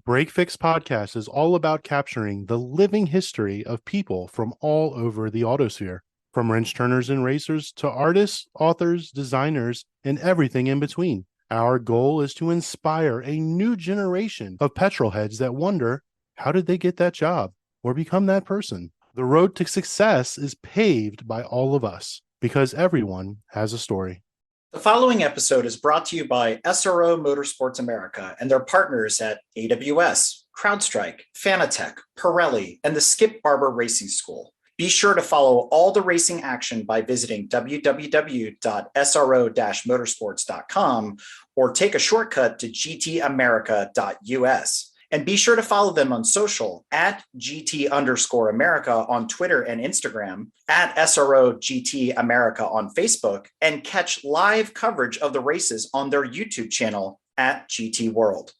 Break Fix Podcast is all about capturing the living history of people from all over the autosphere, from wrench turners and racers to artists, authors, designers, and everything in between. Our goal is to inspire a new generation of petrol heads that wonder, how did they get that job or become that person? The road to success is paved by all of us because everyone has a story. The following episode is brought to you by SRO Motorsports America and their partners at AWS, CrowdStrike, Fanatec, Pirelli, and the Skip Barber Racing School. Be sure to follow all the racing action by visiting www.sro-motorsports.com or take a shortcut to gtamerica.us. And be sure to follow them on social at GT_America on Twitter and Instagram, at SRO GT America on Facebook, and catch live coverage of the races on their YouTube channel at GT World.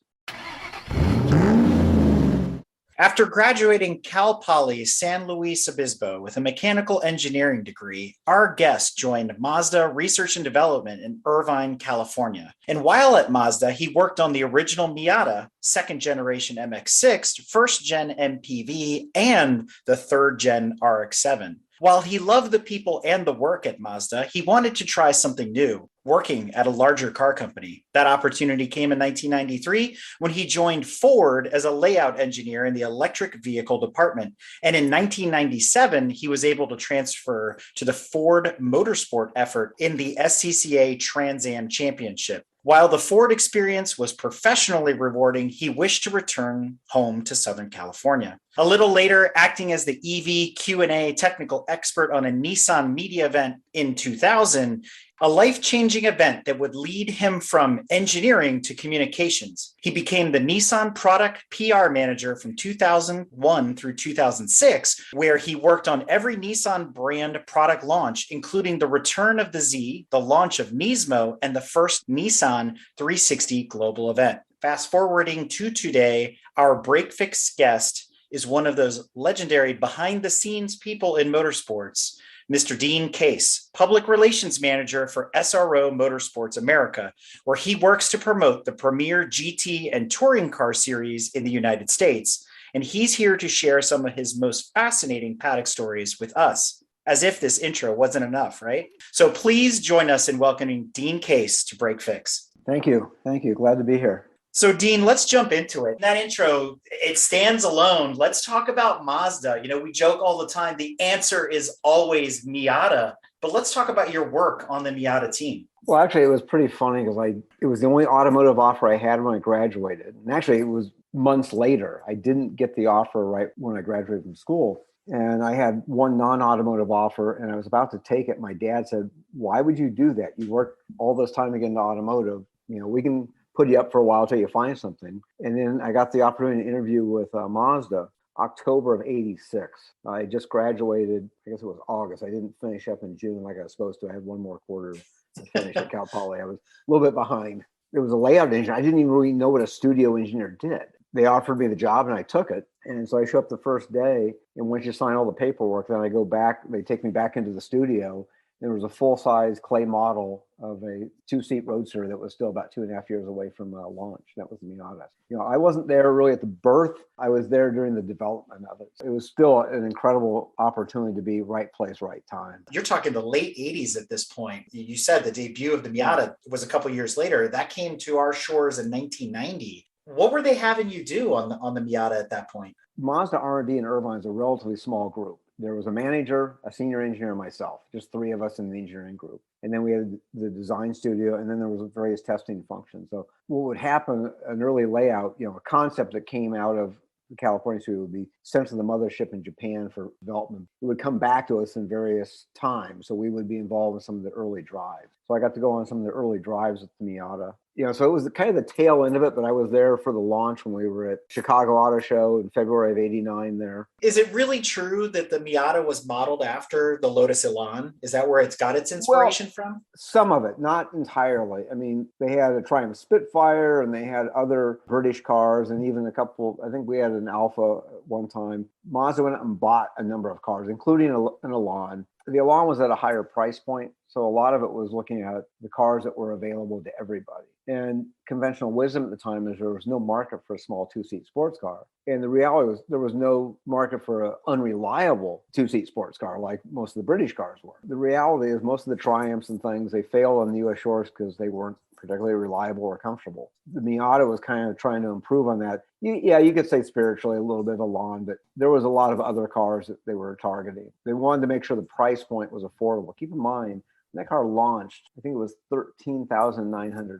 After graduating Cal Poly San Luis Obispo with a mechanical engineering degree, our guest joined Mazda Research and Development in Irvine, California. And while at Mazda, he worked on the original Miata, second generation MX-6, first gen MPV, and the third gen RX-7. While he loved the people and the work at Mazda, he wanted to try something new, working at a larger car company. That opportunity came in 1993 when he joined Ford as a layout engineer in the electric vehicle department. And in 1997, he was able to transfer to the Ford Motorsport effort in the SCCA TransAm Championship. While the Ford experience was professionally rewarding, he wished to return home to Southern California. A little later, acting as the EV Q&A technical expert on a Nissan media event in 2000, a life-changing event that would lead him from engineering to communications. He became the Nissan product PR manager from 2001 through 2006, where he worked on every Nissan brand product launch, including the return of the Z, the launch of Nismo, and the first Nissan 360 global event. Fast forwarding to today, our Break Fix guest is one of those legendary behind-the-scenes people in motorsports, Mr. Dean Case, Public Relations Manager for SRO Motorsports America, where he works to promote the premier GT and touring car series in the United States. And he's here to share some of his most fascinating paddock stories with us. As if this intro wasn't enough, right? So please join us in welcoming Dean Case to Break Fix. Thank you. Thank you. Glad to be here. So Dean, let's jump into it. That intro, it stands alone. Let's talk about Mazda. You know, we joke all the time, the answer is always Miata, but let's talk about your work on the Miata team. Well, actually, it was pretty funny because it was the only automotive offer I had when I graduated. And actually, it was months later. I didn't get the offer right when I graduated from school. And I had one non-automotive offer and I was about to take it. My dad said, "Why would you do that? You worked all this time to get into automotive. You know, we can put you up for a while till you find something." And then I got the opportunity to interview with Mazda, October of '86. I just graduated, I guess it was August. I didn't finish up in June like I was supposed to. I had one more quarter to finish at Cal Poly. I was a little bit behind. It was a layout engineer. I didn't even really know what a studio engineer did. They offered me the job and I took it. And so I show up the first day, and once you sign all the paperwork, then I go back, they take me back into the studio. There was a full-size clay model of a two-seat roadster that was still about 2.5 years away from launch. That was the Miata. You know, I wasn't there really at the birth. I was there during the development of it. It was still an incredible opportunity to be right place, right time. You're talking the late 80s at this point. You said the debut of the Miata was a couple years later. That came to our shores in 1990. What were they having you do on the Miata at that point? Mazda R&D in Irvine is a relatively small group. There was a manager, a senior engineer, and myself, just three of us in the engineering group. And then we had the design studio, and then there was various testing functions. So what would happen, an early layout, you know, a concept that came out of the California studio would be sent to the mothership in Japan for development. It would come back to us in various times. So we would be involved in some of the early drives. So I got to go on some of the early drives with the Miata. You know, so it was kind of the tail end of it, but I was there for the launch when we were at Chicago Auto Show in February of '89 there. Is it really true that the Miata was modeled after the Lotus Elan? Is that where it's got its inspiration from? Some of it, not entirely. I mean, they had a Triumph Spitfire and they had other British cars and even a couple, I think we had an Alfa at one time. Mazda went out and bought a number of cars, including an Elan. The Elan was at a higher price point, so a lot of it was looking at the cars that were available to everybody. And conventional wisdom at the time is there was no market for a small two-seat sports car. And the reality was there was no market for an unreliable two-seat sports car like most of the British cars were. The reality is most of the Triumphs and things, they failed on the U.S. shores because they weren't particularly reliable or comfortable. The Miata was kind of trying to improve on that. Yeah, you could say spiritually a little bit of a lawn, but there was a lot of other cars that they were targeting. They wanted to make sure the price point was affordable. Keep in mind, when that car launched, I think it was $13,900.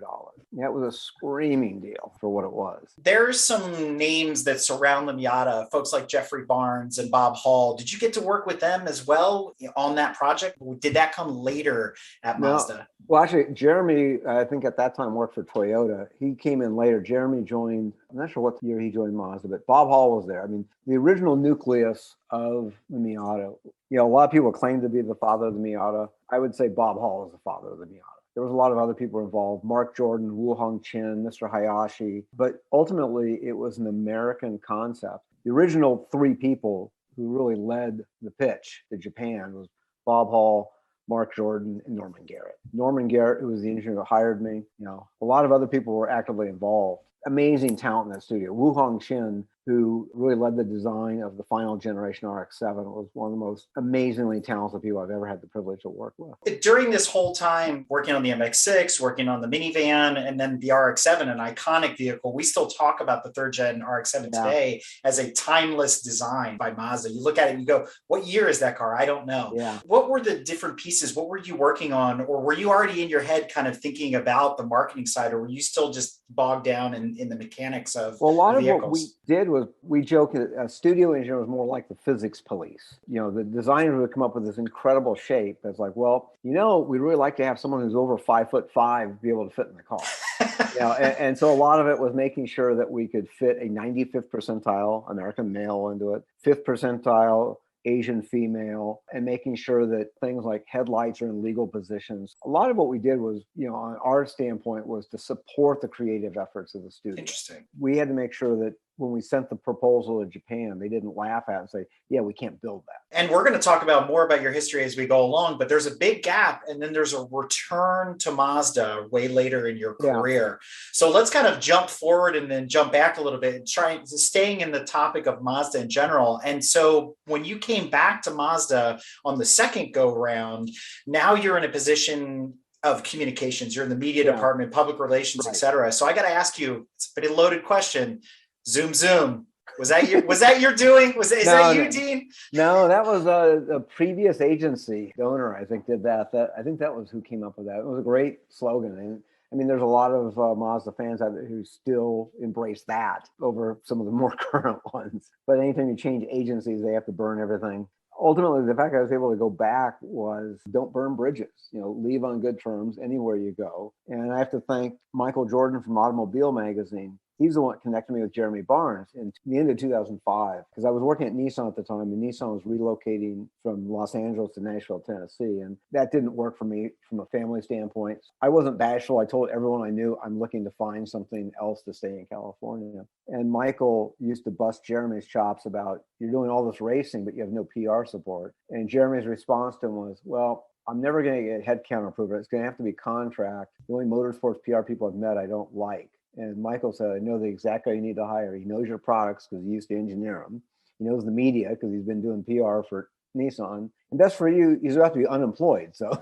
That was a screaming deal for what it was. There's some names that surround the Miata, folks like Jeffrey Barnes and Bob Hall. Did you get to work with them as well on that project? Did that come later at Mazda? Well, actually, Jeremy, I think at that time worked for Toyota. He came in later. Jeremy joined, I'm not sure what year he joined Mazda, but Bob Hall was there. I mean, the original nucleus of the Miata, a lot of people claim to be the father of the Miata. I would say Bob Hall is the father of the Miata. There was a lot of other people involved, Mark Jordan, Wu Hong Chin, Mr. Hayashi, but ultimately it was an American concept. The original three people who really led the pitch to Japan was Bob Hall, Mark Jordan, and Norman Garrett. Norman Garrett, who was the engineer who hired me, a lot of other people were actively involved. Amazing talent in that studio. Wu Hong Chin, who really led the design of the final generation RX-7, was one of the most amazingly talented people I've ever had the privilege to work with. During this whole time, working on the MX-6, working on the minivan, and then the RX-7, an iconic vehicle, we still talk about the third gen RX-7 today as a timeless design by Mazda. You look at it and you go, what year is that car? I don't know. Yeah. What were the different pieces? What were you working on? Or were you already in your head kind of thinking about the marketing side, or were you still just bogged down in the mechanics of a lot the of what we did was we joked that a studio engineer was more like the physics police. The designers would come up with this incredible shape that's like, we'd really like to have someone who's over 5'5" be able to fit in the car. And so a lot of it was making sure that we could fit a 95th percentile American male into it, 5th percentile Asian female, and making sure that things like headlights are in legal positions. A lot of what we did was, on our standpoint, was to support the creative efforts of the studio. Interesting. We had to make sure that when we sent the proposal to Japan, they didn't laugh at it and say, yeah, we can't build that. And we're going to talk about more about your history as we go along, but there's a big gap, and then there's a return to Mazda way later in your career. So let's kind of jump forward and then jump back a little bit, staying in the topic of Mazda in general. And so when you came back to Mazda on the second go round, now you're in a position of communications. You're in the media department, public relations, et cetera. So I got to ask you, it's a pretty loaded question. Zoom. Was that your doing? Is that you, Dean? No, that was a previous agency owner, I think, did that. I think that was who came up with that. It was a great slogan. And I mean, there's a lot of Mazda fans out there who still embrace that over some of the more current ones. But anytime you change agencies, they have to burn everything. Ultimately, the fact I was able to go back was don't burn bridges, leave on good terms anywhere you go. And I have to thank Michael Jordan from Automobile Magazine. He's the one that connected me with Jeremy Barnes in the end of 2005, because I was working at Nissan at the time, and Nissan was relocating from Los Angeles to Nashville, Tennessee. And that didn't work for me from a family standpoint. I wasn't bashful. I told everyone I knew I'm looking to find something else to stay in California. And Michael used to bust Jeremy's chops about, you're doing all this racing, but you have no PR support. And Jeremy's response to him was, well, I'm never going to get headcount approval. It's going to have to be contract. The only motorsports PR people I've met I don't like. And Michael said, I know the exact guy you need to hire. He knows your products because he used to engineer them. He knows the media because he's been doing PR for Nissan. And best for you, he's about to be unemployed. So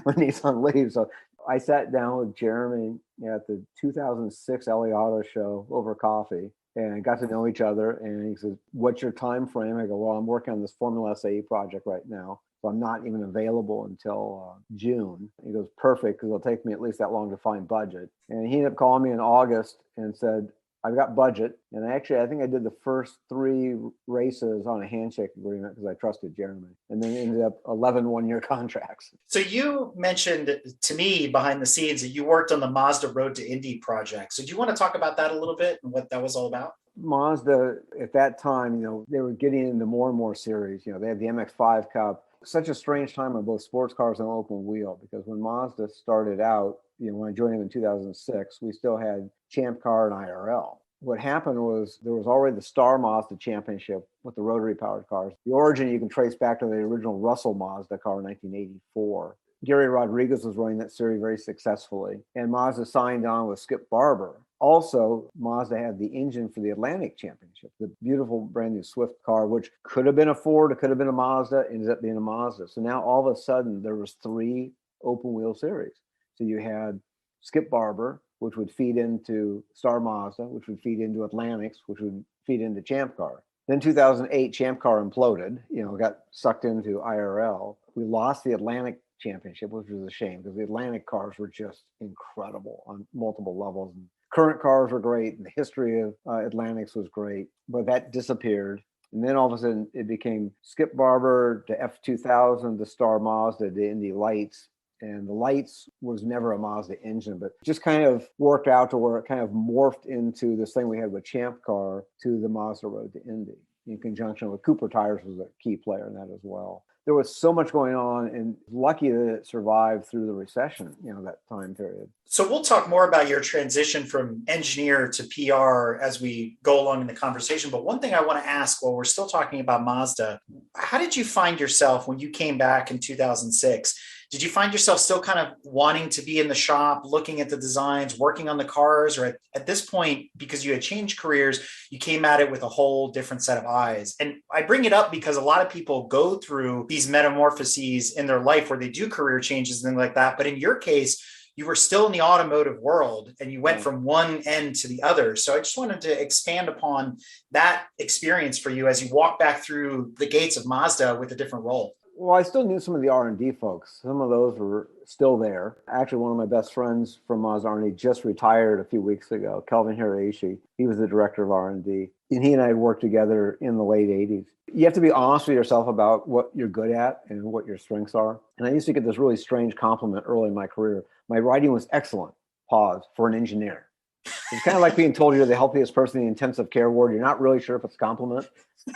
when Nissan leaves. So I sat down with Jeremy at the 2006 LA Auto Show over coffee and got to know each other. And he says, what's your time frame? I go, well, I'm working on this Formula SAE project right now. So I'm not even available until June. He goes, perfect, because it'll take me at least that long to find budget. And he ended up calling me in August and said, I've got budget. And I think I did the first 3 races on a handshake agreement because I trusted Jeremy. And then it ended up 11 one-year contracts. So you mentioned to me behind the scenes that you worked on the Mazda Road to Indy project. So do you want to talk about that a little bit and what that was all about? Mazda, at that time, they were getting into more and more series. They had the MX-5 Cup. Such a strange time on both sports cars and open wheel, because when Mazda started out, when I joined them in 2006, we still had Champ Car and IRL. What happened was there was already the Star Mazda Championship with the rotary powered cars. The origin you can trace back to the original Russell Mazda car in 1984. Gary Rodriguez was running that series very successfully. And Mazda signed on with Skip Barber. Also, Mazda had the engine for the Atlantic Championship, the beautiful brand new Swift car, which could have been a Ford, it could have been a Mazda, ended up being a Mazda. So now all of a sudden there was 3 open wheel series. So you had Skip Barber, which would feed into Star Mazda, which would feed into Atlantics, which would feed into Champ Car. Then 2008, Champ Car imploded, got sucked into IRL. We lost the Atlantic Championship, which was a shame because the Atlantic cars were just incredible on multiple levels. And current cars were great, and the history of Atlantics was great, but that disappeared. And then all of a sudden, it became Skip Barber to F2000 to Star Mazda to Indy Lights. And the Lights was never a Mazda engine, but just kind of worked out to where it kind of morphed into this thing we had with Champ Car to the Mazda Road to Indy, in conjunction with Cooper Tires was a key player in that as well. There was so much going on, and lucky that it survived through the recession, that time period. So we'll talk more about your transition from engineer to PR as we go along in the conversation. But one thing I want to ask while we're still talking about Mazda, how did you find yourself when you came back in 2006? Did you find yourself still kind of wanting to be in the shop, looking at the designs, working on the cars? Or at this point, because you had changed careers, you came at it with a whole different set of eyes? And I bring it up because a lot of people go through these metamorphoses in their life where they do career changes and things like that. But in your case, you were still in the automotive world and you went from one end to the other. So I just wanted to expand upon that experience for you as you walk back through the gates of Mazda with a different role. Well, I still knew some of the R&D folks. Some of those were still there. Actually, one of my best friends from Mazda R&D just retired a few weeks ago, Kelvin Hiraishi. He was the director of R&D. And he and I had worked together in the late 80s. You have to be honest with yourself about what you're good at and what your strengths are. And I used to get this really strange compliment early in my career. My writing was excellent, pause, for an engineer. It's kind of like being told you're the healthiest person in the intensive care ward. You're not really sure if it's a compliment.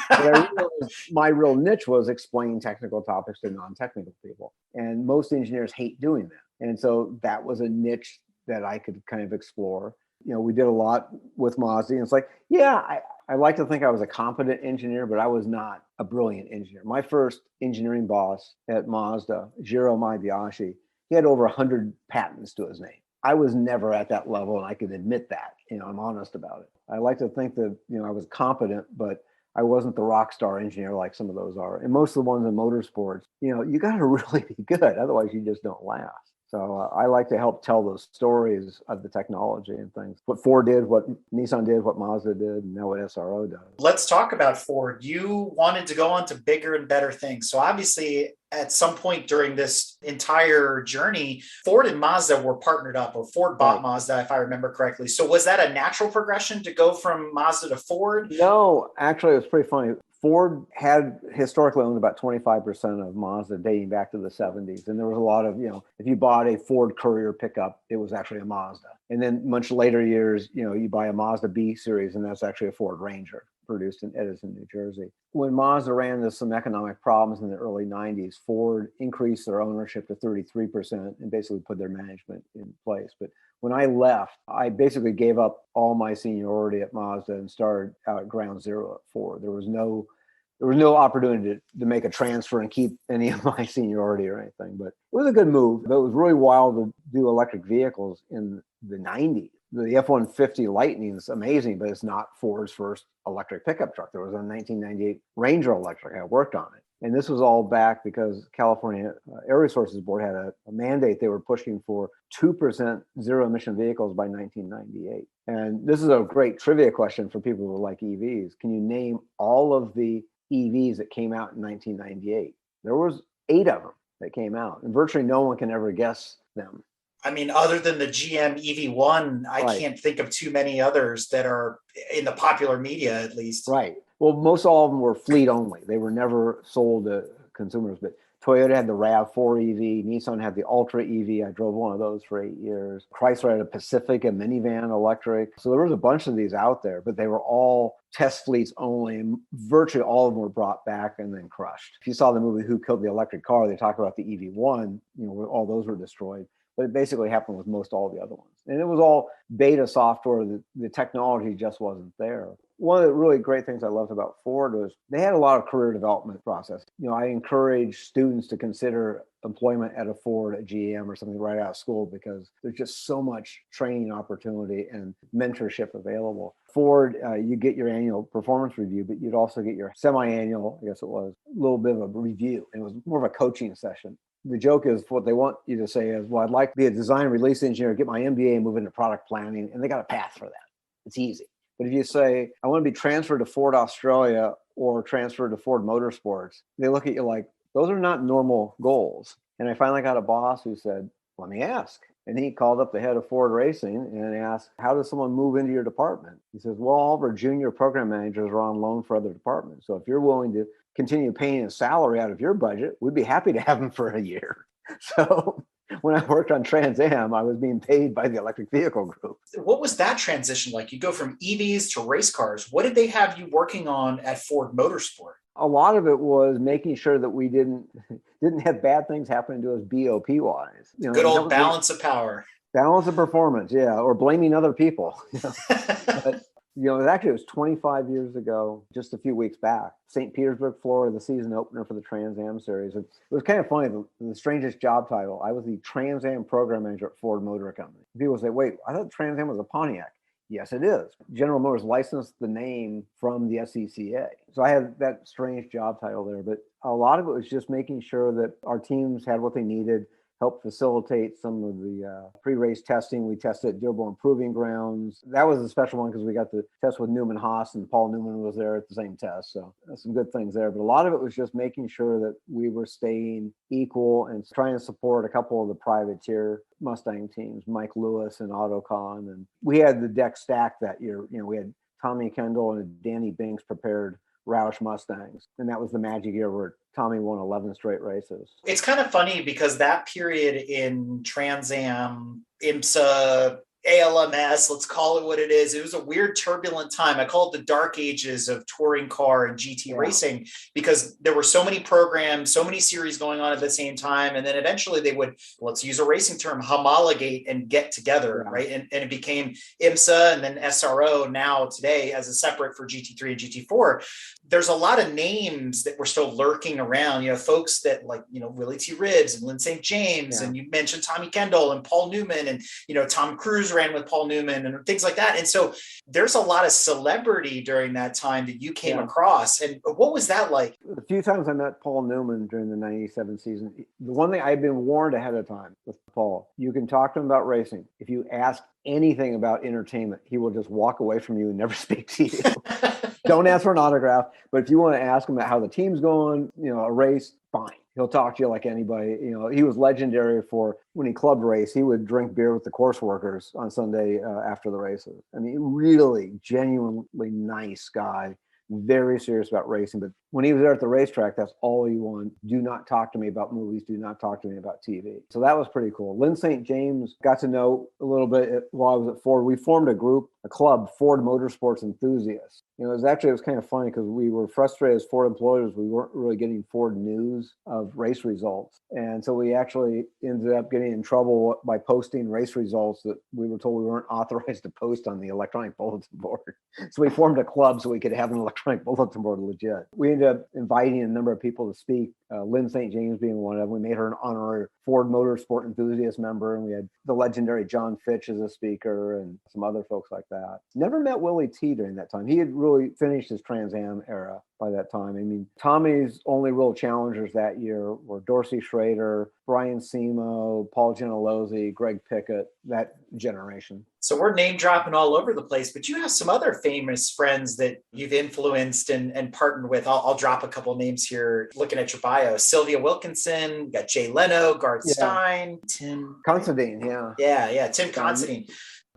But I realized my real niche was explaining technical topics to non-technical people. And most engineers hate doing that. And so that was a niche that I could kind of explore. We did a lot with Mazda. And it's like, I like to think I was a competent engineer, but I was not a brilliant engineer. My first engineering boss at Mazda, Jiro Maebayashi, he had over 100 patents to his name. I was never at that level, and I can admit that. I'm honest about it. I like to think that, I was competent, but I wasn't the rock star engineer like some of those are. And most of the ones in motorsports, you got to really be good. Otherwise, you just don't last. So I like to help tell those stories of the technology and things. What Ford did, what Nissan did, what Mazda did, and now what SRO does. Let's talk about Ford. You wanted to go on to bigger and better things. So obviously, at some point during this entire journey, Ford and Mazda were partnered up, or Ford bought Mazda, if I remember correctly. So was that a natural progression to go from Mazda to Ford? No, actually, it was pretty funny. Ford had historically owned about 25% of Mazda dating back to the 70s. And there was a lot of, if you bought a Ford Courier pickup, it was actually a Mazda. And then much later years, you buy a Mazda B series, and that's actually a Ford Ranger produced in Edison, New Jersey. When Mazda ran into some economic problems in the early 90s, Ford increased their ownership to 33% and basically put their management in place. But when I left, I basically gave up all my seniority at Mazda and started out at ground zero at Ford. There was no opportunity to make a transfer and keep any of my seniority or anything, but it was a good move. But it was really wild to do electric vehicles in the 90s. The F-150 Lightning is amazing, but it's not Ford's first electric pickup truck. There was a 1998 Ranger Electric. I worked on it. And this was all back because California Air Resources Board had a mandate. They were pushing for 2% zero-emission vehicles by 1998. And this is a great trivia question for people who like EVs. Can you name all of the EVs that came out in 1998? There was 8 of them that came out, and virtually no one can ever guess them. I mean, other than the GM EV1, I can't think of too many others that are in the popular media, at least. Right. Well, most all of them were fleet only. They were never sold to consumers, but Toyota had the RAV4 EV. Nissan had the Ultra EV. I drove one of those for 8 years. Chrysler had a Pacifica minivan electric. So there was a bunch of these out there, but they were all test fleets only. And virtually all of them were brought back and then crushed. If you saw the movie Who Killed the Electric Car, they talk about the EV1, where all those were destroyed. but it basically happened with most all the other ones. And it was all beta software. The technology just wasn't there. One of the really great things I loved about Ford was they had a lot of career development process. I encourage students to consider employment at a Ford, at GM, or something right out of school, because there's just so much training opportunity and mentorship available. Ford, you get your annual performance review, but you'd also get your semi-annual, I guess it was, a little bit of a review. It was more of a coaching session. The joke is what they want you to say is, well, I'd like to be a design release engineer, get my MBA and move into product planning. And they got a path for that. It's easy. But if you say, I want to be transferred to Ford Australia or transferred to Ford Motorsports, they look at you like, those are not normal goals. And I finally got a boss who said, let me ask. And he called up the head of Ford Racing and asked, how does someone move into your department? He says, well, all of our junior program managers are on loan for other departments. So if you're willing to continue paying a salary out of your budget, we'd be happy to have him for a year. So when I worked on Trans Am, I was being paid by the electric vehicle group. What was that transition like? You go from EVs to race cars. What did they have you working on at Ford Motorsport? A lot of it was making sure that we didn't have bad things happening to us BOP wise. Good old balance of power. Balance of performance, yeah, or blaming other people. But it was 25 years ago, just a few weeks back, St. Petersburg, Florida, the season opener for the Trans Am series. It was kind of funny, the strangest job title. I was the Trans Am program manager at Ford Motor Company. People say, wait, I thought Trans Am was a Pontiac. Yes, it is. General Motors licensed the name from the SCCA. So I had that strange job title there, but a lot of it was just making sure that our teams had what they needed, helped facilitate some of the pre-race testing. We tested at Dearborn Proving Grounds. That was a special one because we got to test with Newman Haas, and Paul Newman was there at the same test. So some good things there. But a lot of it was just making sure that we were staying equal and trying to support a couple of the privateer Mustang teams, Mike Lewis and Autocon. And we had the deck stacked that year. We had Tommy Kendall and Danny Binks prepared Roush Mustangs. And that was the magic year where Tommy won 11 straight races. It's kind of funny because that period in Trans Am, IMSA, ALMS, let's call it what it is. It was a weird, turbulent time. I call it the dark ages of touring car and GT racing, because there were so many programs, so many series going on at the same time. And then eventually they would, let's use a racing term, homologate and get together, right? And it became IMSA and then SRO now today as a separate for GT3 and GT4. There's a lot of names that were still lurking around, folks that like, Willie T. Ribbs and Lynn St. James, and you mentioned Tommy Kendall and Paul Newman, and, Tom Cruise ran with Paul Newman and things like that. And so there's a lot of celebrity during that time that you came across. And what was that like? A few times I met Paul Newman during the 97 season. The one thing I had been warned ahead of time with Paul, you can talk to him about racing. If you ask anything about entertainment, he will just walk away from you and never speak to you. Don't ask for an autograph, but if you want to ask him about how the team's going, a race, fine. He'll talk to you like anybody. He was legendary for when he clubbed race, he would drink beer with the course workers on Sunday after the races. I mean, really genuinely nice guy, very serious about racing. But when he was there at the racetrack, that's all he wanted. Do not talk to me about movies. Do not talk to me about TV. So that was pretty cool. Lynn St. James got to know a little bit while I was at Ford. We formed a club, Ford Motorsports Enthusiasts. It was kind of funny because we were frustrated as Ford employees. We weren't really getting Ford news of race results. And so we actually ended up getting in trouble by posting race results that we were told we weren't authorized to post on the electronic bulletin board. So we formed a club so we could have an electronic bulletin board legit. We ended up inviting a number of people to speak, Lynn St. James being one of them. We made her an honorary Ford Motorsport enthusiast member, and we had the legendary John Fitch as a speaker and some other folks like that. Never met Willie T during that time. He had really finished his Trans Am era by that time. I mean, Tommy's only real challengers that year were Dorsey Schrader, Brian Simo, Paul Gentilozzi, Greg Pickett, that generation. So we're name dropping all over the place, but you have some other famous friends that you've influenced and partnered with. I'll drop a couple names here looking at your bio. Sylvia Wilkinson, got Jay Leno, Garth Stein, Tim Considine, Tim Considine.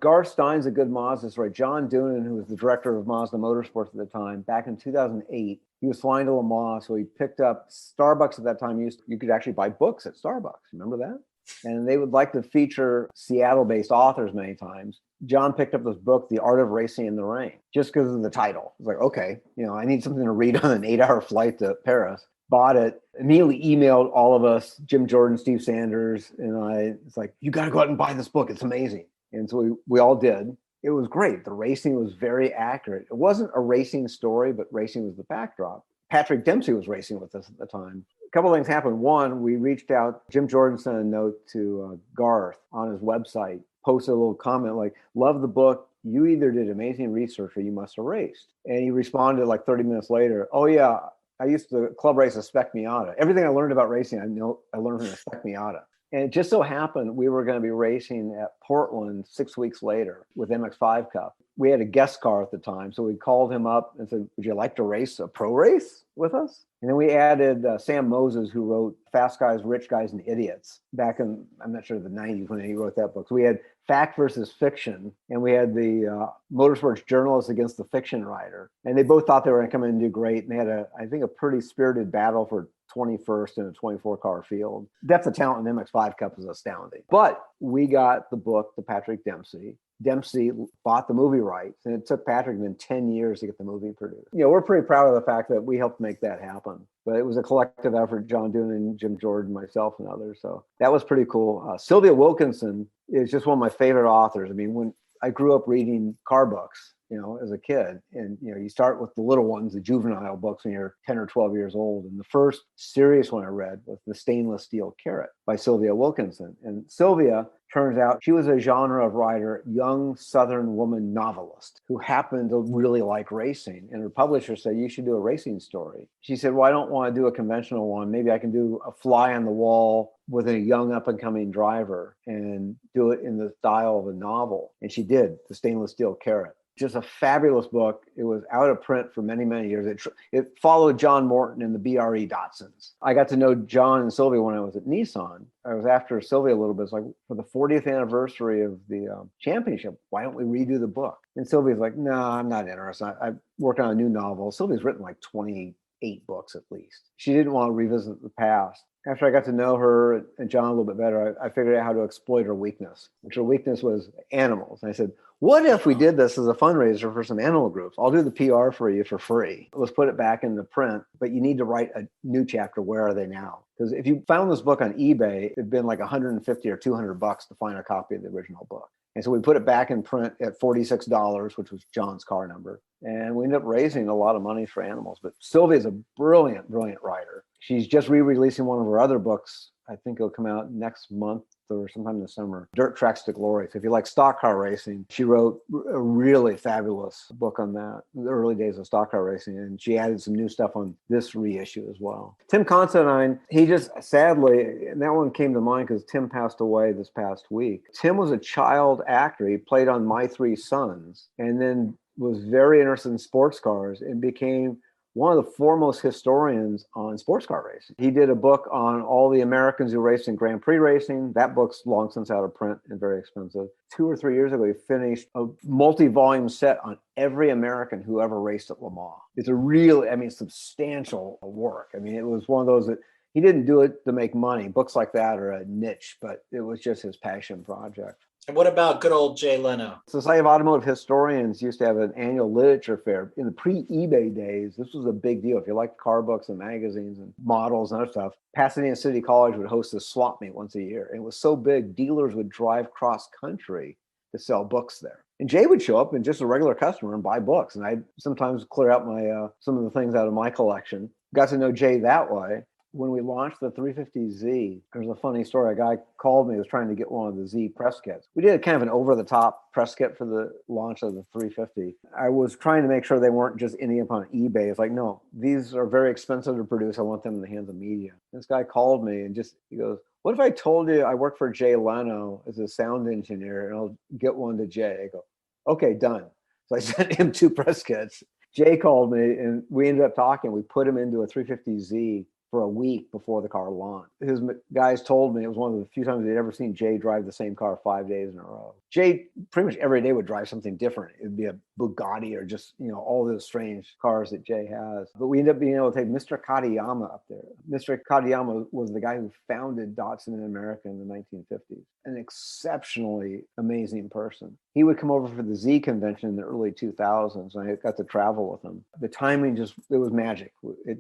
Garth Stein's a good Mazda story. John Doonan, who was the director of Mazda Motorsports at the time, back in 2008, he was flying to Le Mans, so he picked up Starbucks at that time. You could actually buy books at Starbucks. Remember that? And they would like to feature Seattle-based authors many times. John picked up this book, The Art of Racing in the Rain, just because of the title. It's like, okay, I need something to read on an 8-hour flight to Paris. bought it, immediately emailed all of us, Jim Jordan, Steve Sanders, and I. It's like, you got to go out and buy this book. It's amazing. And so we all did. It was great. The racing was very accurate. It wasn't a racing story, but racing was the backdrop. Patrick Dempsey was racing with us at the time. A couple of things happened. One, we reached out, Jim Jordan sent a note to Garth on his website, posted a little comment like, love the book. You either did amazing research or you must have raced. And he responded like 30 minutes later, oh yeah, I used to club race a Spec Miata. Everything I learned about racing, I learned from a Spec Miata. And it just so happened we were going to be racing at Portland 6 weeks later with MX5 Cup. We had a guest car at the time, so we called him up and said, would you like to race a pro race with us? And then we added Sam Moses, who wrote Fast Guys, Rich Guys, and Idiots back in, I'm not sure, the 90s when he wrote that book. So we had fact versus fiction, and we had the motorsports journalist against the fiction writer. And they both thought they were going to come in and do great. And they had, I think, a pretty spirited battle for 21st in a 24-car field. Depth of talent in MX5 Cup is astounding. But we got the book to Patrick Dempsey. Dempsey bought the movie rights, and it took Patrick then 10 years to get the movie produced. We're pretty proud of the fact that we helped make that happen. But it was a collective effort, John Doonan, Jim Jordan, myself, and others. So that was pretty cool. Sylvia Wilkinson is just one of my favorite authors. I mean, when I grew up reading car books, as a kid, and you start with the little ones, the juvenile books when you're 10 or 12 years old. And the first serious one I read was The Stainless Steel Carrot by Sylvia Wilkinson. And Sylvia, turns out, she was a genre of writer, young Southern woman novelist who happened to really like racing. And her publisher said, you should do a racing story. She said, well, I don't want to do a conventional one. Maybe I can do a fly on the wall with a young up and coming driver and do it in the style of a novel. And she did, The Stainless Steel Carrot. Just a fabulous book. It was out of print for many, many years. It followed John Morton and the BRE Datsuns. I got to know John and Sylvia when I was at Nissan. I was after Sylvia a little bit. It's like, for the 40th anniversary of the championship, why don't we redo the book? And Sylvia's like, no, I'm not interested. I worked on a new novel. Sylvia's written like 28 books at least. She didn't want to revisit the past. After I got to know her and John a little bit better, I figured out how to exploit her weakness, which her weakness was animals. And I said, what if we did this as a fundraiser for some animal groups? I'll do the PR for you for free. Let's put it back into print, but you need to write a new chapter. Where are they now? Because if you found this book on eBay, it'd been like $150 or $200 to find a copy of the original book. And so we put it back in print at $46, which was John's car number. And we ended up raising a lot of money for animals. But Sylvia's a brilliant, brilliant writer. She's just re-releasing one of her other books. I think it'll come out next month or sometime in the summer, Dirt Tracks to Glory. So if you like stock car racing, she wrote a really fabulous book on that, the early days of stock car racing. And she added some new stuff on this reissue as well. Tim Considine, he just sadly, and that one came to mind because Tim passed away this past week. Tim was a child actor. He played on My Three Sons and then was very interested in sports cars and became one of the foremost historians on sports car racing. He did a book on all the Americans who raced in Grand Prix racing. That book's long since out of print and very expensive. 2 or 3 years ago, he finished a multi-volume set on every American who ever raced at Le Mans. It's a really, substantial work. It was one of those that he didn't do it to make money. Books like that are a niche, but it was just his passion project. And what about good old Jay Leno? Society of Automotive Historians used to have an annual literature fair. In the pre-eBay days, this was a big deal. If you liked car books and magazines and models and other stuff, Pasadena City College would host this swap meet once a year. And it was so big, dealers would drive cross-country to sell books there. And Jay would show up and just a regular customer and buy books. And I'd sometimes clear out my some of the things out of my collection. Got to know Jay that way. When we launched the 350Z, there's a funny story. A guy called me, was trying to get one of the Z press kits. We did kind of an over-the-top press kit for the launch of the 350. I was trying to make sure they weren't just ending up on eBay. It's like, no, these are very expensive to produce. I want them in the hands of media. This guy called me and he goes, what if I told you I work for Jay Leno as a sound engineer and I'll get one to Jay? I go, okay, done. So I sent him 2 press kits. Jay called me and we ended up talking. We put him into a 350Z for a week before the car launched. His guys told me it was one of the few times they'd ever seen Jay drive the same car 5 days in a row. Jay pretty much every day would drive something different. It'd be a Bugatti or just, all those strange cars that Jay has. But we ended up being able to take Mr. Katayama up there. Mr. Katayama was the guy who founded Datsun in America in the 1950s. An exceptionally amazing person. He would come over for the Z convention in the early 2000s, and I got to travel with him. The timing it was magic.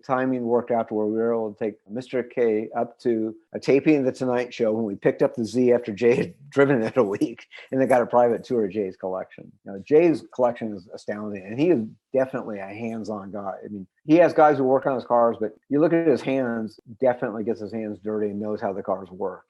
Timing worked out to where we were able to take Mr. K up to a taping of the Tonight Show when we picked up the Z after Jay had driven it a week, and they got a private tour of Jay's collection. Jay's collection is astounding, and he is definitely a hands-on guy. I mean, he has guys who work on his cars, but you look at his hands, definitely gets his hands dirty and knows how the cars work.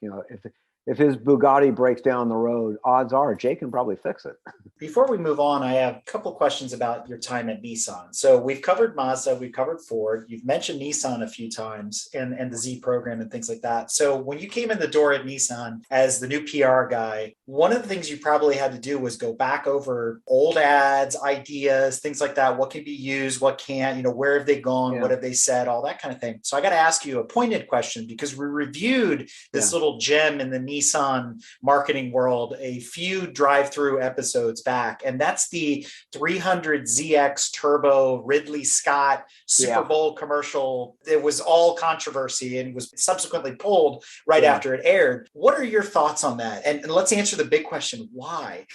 If his Bugatti breaks down the road, odds are Jay can probably fix it. Before we move on, I have a couple questions about your time at Nissan. So we've covered Mazda, we've covered Ford, you've mentioned Nissan a few times and the Z program and things like that. So when you came in the door at Nissan as the new PR guy, one of the things you probably had to do was go back over old ads, ideas, things like that. What can be used, what can't, where have they gone, Yeah. What have they said, all that kind of thing. So I got to ask you a pointed question, because we reviewed this little gem in the Nissan marketing world a few drive-through episodes back, and that's the 300ZX Turbo Ridley Scott Super Bowl commercial. It was all controversy and was subsequently pulled right after it aired. What are your thoughts on that? And let's answer the big question: why?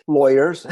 Lawyers.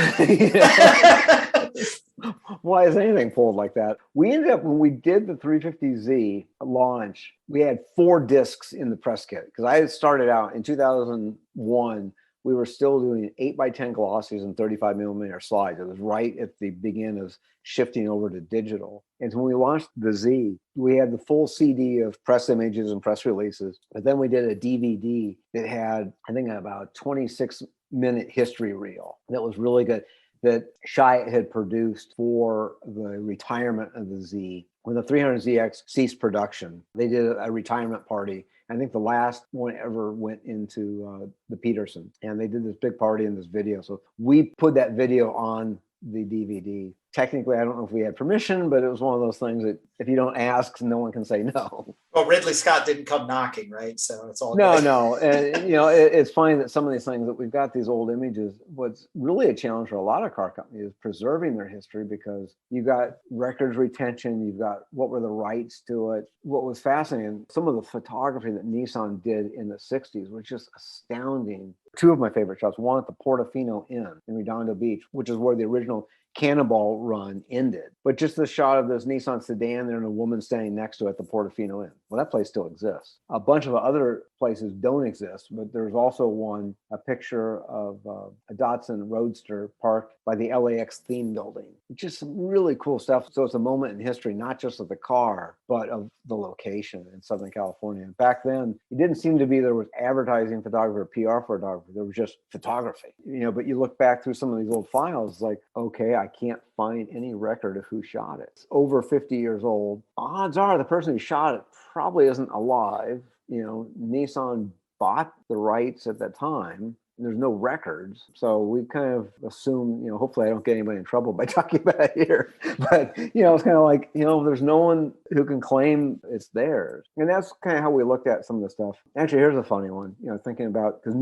Why is anything pulled like that? We ended up, when we did the 350Z launch, we had 4 discs in the press kit, because I had started out in 2001. We were still doing 8x10 glossies and 35 millimeter slides. It was right at the beginning of shifting over to digital. And so when we launched the Z, we had the full CD of press images and press releases. But then we did a DVD that had, I think, about 26-minute history reel that was really good, that Shia had produced for the retirement of the Z. When the 300ZX ceased production, they did a retirement party. I think the last one ever went into the Peterson, and they did this big party in this video. So we put that video on the DVD. Technically, I don't know if we had permission, but it was one of those things that if you don't ask, no one can say no. Well, Ridley Scott didn't come knocking, right? So it's all No, good. no. And, it's funny that some of these things that we've got these old images, what's really a challenge for a lot of car companies is preserving their history, because you've got records retention, you've got what were the rights to it. What was fascinating, some of the photography that Nissan did in the 60s was just astounding. 2 of my favorite shots, one at the Portofino Inn in Redondo Beach, which is where the original Cannonball run ended. But just the shot of this Nissan sedan there and a woman standing next to it at the Portofino Inn. Well, that place still exists. A bunch of other places don't exist, but there's also a picture of a Datsun Roadster parked by the LAX theme building. It's just some really cool stuff. So it's a moment in history, not just of the car, but of the location in Southern California. And back then, it didn't seem to be there was advertising photographer, PR photographer. There was just photography. But you look back through some of these old files, like, okay, I can't find any record of who shot it. It's over 50 years old. Odds are the person who shot it probably isn't alive. Nissan bought the rights at that time. There's no records. So we kind of assume, hopefully I don't get anybody in trouble by talking about it here. But, it's kind of like, there's no one who can claim it's theirs. And that's kind of how we looked at some of the stuff. Actually, here's a funny one, thinking about, because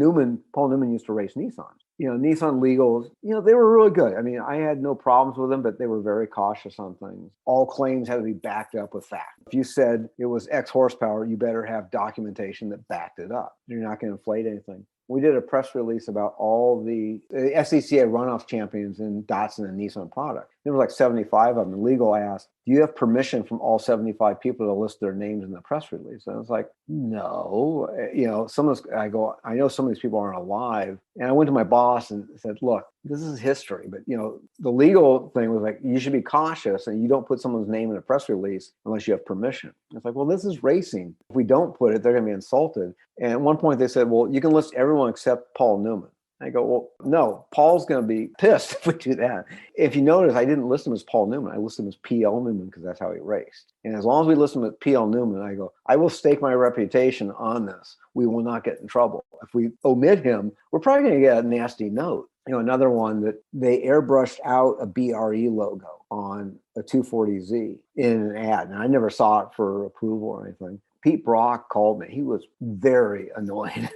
Paul Newman used to race Nissan. Nissan legals, they were really good. I mean, I had no problems with them, but they were very cautious on things. All claims had to be backed up with fact. If you said it was X horsepower, you better have documentation that backed it up. You're not going to inflate anything. We did a press release about all the SCCA runoff champions in Datsun and Nissan product. There were like 75 of them. And legal asked, do you have permission from all 75 people to list their names in the press release? And I was like, no. I know some of these people aren't alive. And I went to my boss and said, look, this is history. But, the legal thing was like, you should be cautious and you don't put someone's name in a press release unless you have permission. It's like, well, this is racing. If we don't put it, they're going to be insulted. And at one point they said, well, you can list everyone except Paul Newman. I go, well, no, Paul's going to be pissed if we do that. If you notice, I didn't list him as Paul Newman. I listed him as P.L. Newman because that's how he raced. And as long as we list him as P.L. Newman, I go, I will stake my reputation on this. We will not get in trouble. If we omit him, we're probably going to get a nasty note. Another one that they airbrushed out a BRE logo on a 240Z in an ad. And I never saw it for approval or anything. Pete Brock called me. He was very annoyed,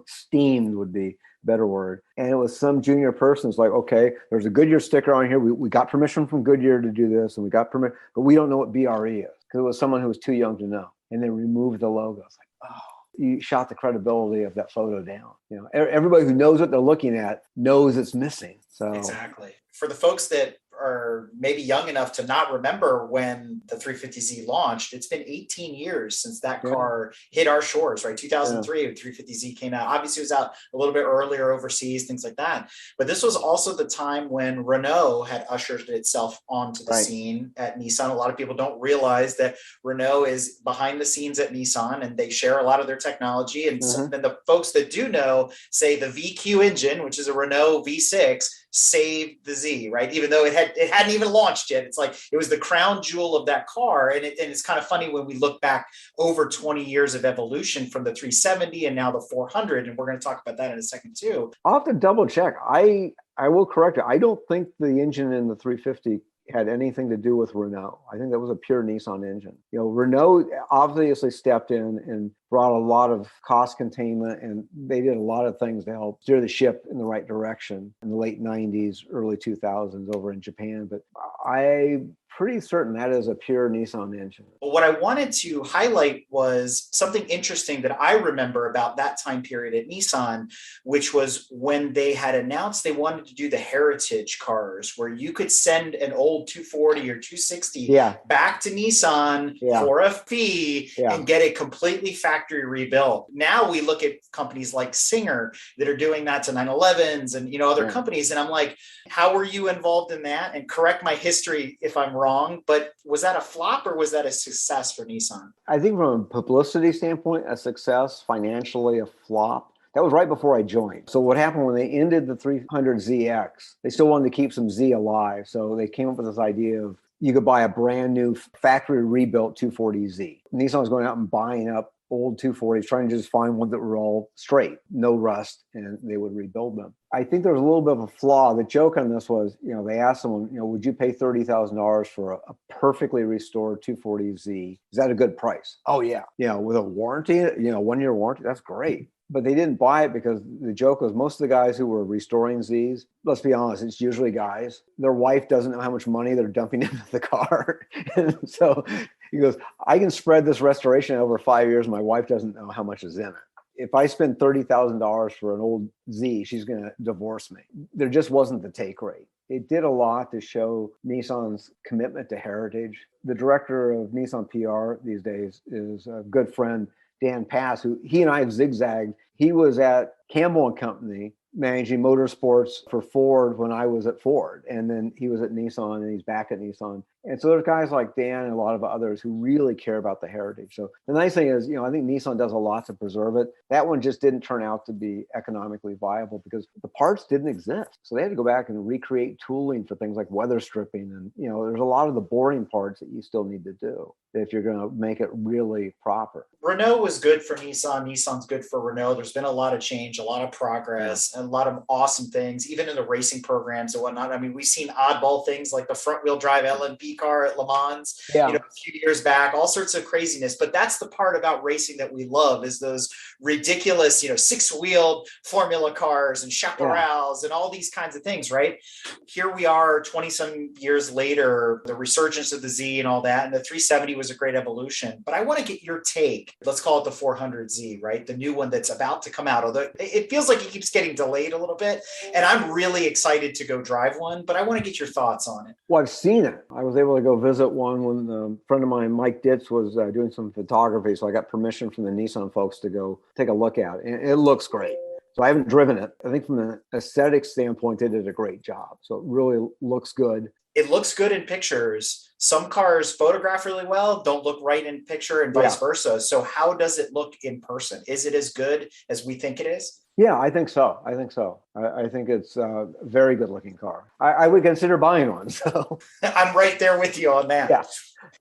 steamed would be a better word. And it was some junior person who's like, okay, there's a Goodyear sticker on here. We got permission from Goodyear to do this, and we got permission, but we don't know what BRE is, because it was someone who was too young to know. And they removed the logo. It's like, oh. you shot the credibility of that photo down. Everybody who knows what they're looking at knows it's missing. So exactly. For the folks that are maybe young enough to not remember when the 350Z launched, it's been 18 years since that car hit our shores, right? 2003, when 350Z came out. Obviously, it was out a little bit earlier overseas, things like that. But this was also the time when Renault had ushered itself onto the scene at Nissan. A lot of people don't realize that Renault is behind the scenes at Nissan, and they share a lot of their technology. And then the folks that do know say the VQ engine, which is a Renault V6, saved the Z, right? Even though it hadn't even launched yet. It's like it was the crown jewel of that car. And it's kind of funny when we look back over 20 years of evolution from the 370 and now the 400. And we're going to talk about that in a second too. I'll have to double check. I will correct it. I don't think the engine in the 350 had anything to do with Renault. I think that was a pure Nissan engine. Renault obviously stepped in and brought a lot of cost containment, and they did a lot of things to help steer the ship in the right direction in the late 90s, early 2000s over in Japan. But I'm pretty certain that is a pure Nissan engine. But what I wanted to highlight was something interesting that I remember about that time period at Nissan, which was when they had announced they wanted to do the heritage cars, where you could send an old 240 or 260 back to Nissan for a fee and get it completely factory rebuilt. Now we look at companies like Singer that are doing that to 911s and other companies, and I'm like, how were you involved in that? And correct my history if I'm wrong, but was that a flop or was that a success for Nissan? I think from a publicity standpoint, a success. Financially, a flop. That was right before I joined. So what happened when they ended the 300ZX, they still wanted to keep some Z alive. So they came up with this idea of you could buy a brand new factory rebuilt 240Z. Nissan was going out and buying up old 240s, trying to just find ones that were all straight, no rust, and they would rebuild them. I think there was a little bit of a flaw. The joke on this was, they asked someone, would you pay $30,000 for a perfectly restored 240Z? Is that a good price? Oh yeah. With a warranty, 1-year warranty, that's great. But they didn't buy it because the joke was most of the guys who were restoring Zs, let's be honest, it's usually guys. Their wife doesn't know how much money they're dumping into the car. And so he goes, I can spread this restoration over 5 years. My wife doesn't know how much is in it. If I spend $30,000 for an old Z, she's going to divorce me. There just wasn't the take rate. It did a lot to show Nissan's commitment to heritage. The director of Nissan PR these days is a good friend, Dan Pass, who he and I have zigzagged. He was at Campbell and Company managing motorsports for Ford when I was at Ford. And then he was at Nissan and he's back at Nissan. And so there's guys like Dan and a lot of others who really care about the heritage. So the nice thing is, I think Nissan does a lot to preserve it. That one just didn't turn out to be economically viable because the parts didn't exist. So they had to go back and recreate tooling for things like weather stripping. And, there's a lot of the boring parts that you still need to do if you're going to make it really proper. Renault was good for Nissan. Nissan's good for Renault. There's been a lot of change, a lot of progress, and a lot of awesome things, even in the racing programs and whatnot. I mean, we've seen oddball things like the front wheel drive LMP car at Le Mans, a few years back, all sorts of craziness. But that's the part about racing that we love is those ridiculous, 6-wheeled Formula cars and chaparrals and all these kinds of things, right? Here we are 20 some years later, the resurgence of the Z and all that. And the 370 was a great evolution. But I want to get your take. Let's call it the 400Z, right? The new one that's about to come out. Although it feels like it keeps getting delayed a little bit. And I'm really excited to go drive one, but I want to get your thoughts on it. Well, I've seen it. I was able to go visit one when a friend of mine, Mike Ditz, was doing some photography. So I got permission from the Nissan folks to go take a look at it. And it looks great. So I haven't driven it. I think from an aesthetic standpoint, they did a great job. So it really looks good. It looks good in pictures. Some cars photograph really well, don't look right in picture and vice versa. So how does it look in person? Is it as good as we think it is? Yeah, I think so. I think it's a very good looking car. I would consider buying one. So I'm right there with you on that. Yeah.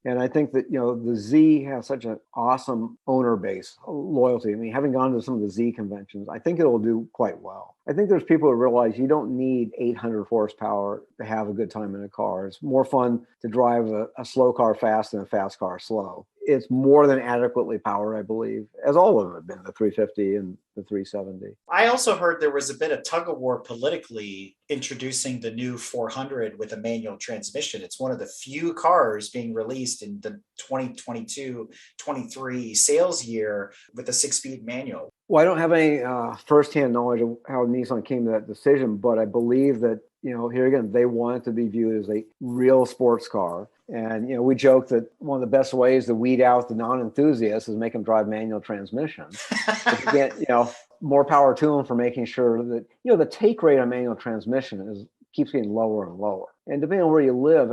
And I think that, the Z has such an awesome owner base, loyalty. I mean, having gone to some of the Z conventions, I think it'll do quite well. I think there's people who realize you don't need 800 horsepower to have a good time in a car. It's more fun to drive a slow car fast than a fast car slow. It's more than adequately powered, I believe, as all of them have been, the 350 and the 370. I also heard there was a bit of tug of war politically introducing the new 400 with a manual transmission. It's one of the few cars being released in the 2022-23 sales year with a 6-speed manual. Well, I don't have any firsthand knowledge of how Nissan came to that decision, but I believe that, here again, they want it to be viewed as a real sports car. And, we joke that one of the best ways to weed out the non-enthusiasts is make them drive manual transmission. If you get, more power to them for making sure that, the take rate on manual transmission keeps getting lower and lower. And depending on where you live,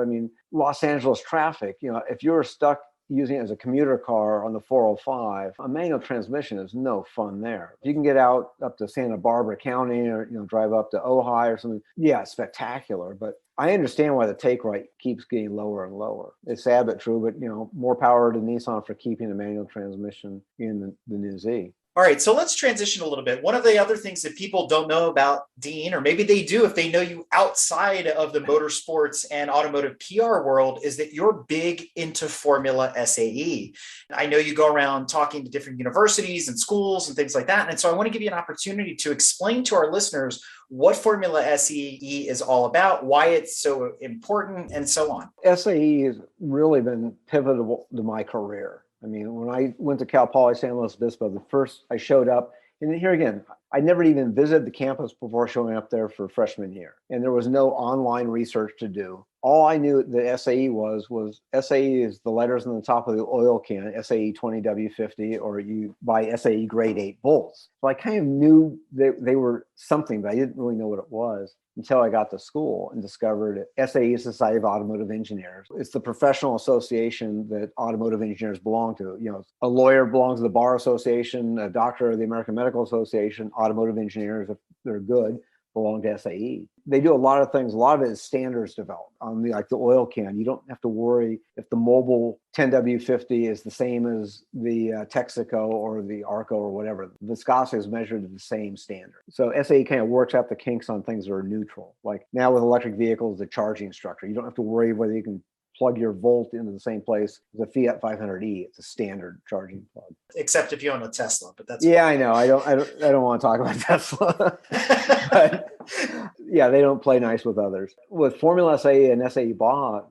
Los Angeles traffic, if you're stuck using it as a commuter car on the 405, a manual transmission is no fun there. If you can get out up to Santa Barbara County or, drive up to Ojai or something, yeah, it's spectacular. But I understand why the take rate keeps getting lower and lower. It's sad but true, but, more power to Nissan for keeping the manual transmission in the new Z. All right, so let's transition a little bit. One of the other things that people don't know about Dean, or maybe they do if they know you outside of the motorsports and automotive PR world, is that you're big into Formula SAE. I know you go around talking to different universities and schools and things like that. And so I want to give you an opportunity to explain to our listeners what Formula SAE is all about, why it's so important, and so on. SAE has really been pivotal to my career. When I went to Cal Poly San Luis Obispo, the first I showed up, and here again, I never even visited the campus before showing up there for freshman year. And there was no online research to do. All I knew that SAE was SAE is the letters on the top of the oil can, SAE 20W50, or you buy SAE grade 8 bolts. So I kind of knew that they were something, but I didn't really know what it was until I got to school and discovered SAE is Society of Automotive Engineers. It's the professional association that automotive engineers belong to. A lawyer belongs to the Bar Association, a doctor, the American Medical Association, automotive engineers, if they're good, belong to SAE. They do a lot of things. A lot of it is standards developed on the oil can. You don't have to worry if the mobile 10W50 is the same as the Texaco or the Arco or whatever. The viscosity is measured to the same standard. So SAE kind of works out the kinks on things that are neutral. Like now with electric vehicles, the charging structure. You don't have to worry whether you can plug your volt into the same place as a Fiat 500e. It's a standard charging plug. Except if you own a Tesla, but that's yeah, fine. I know. I don't want to talk about Tesla. But yeah, they don't play nice with others. With Formula SAE and SAE Baja,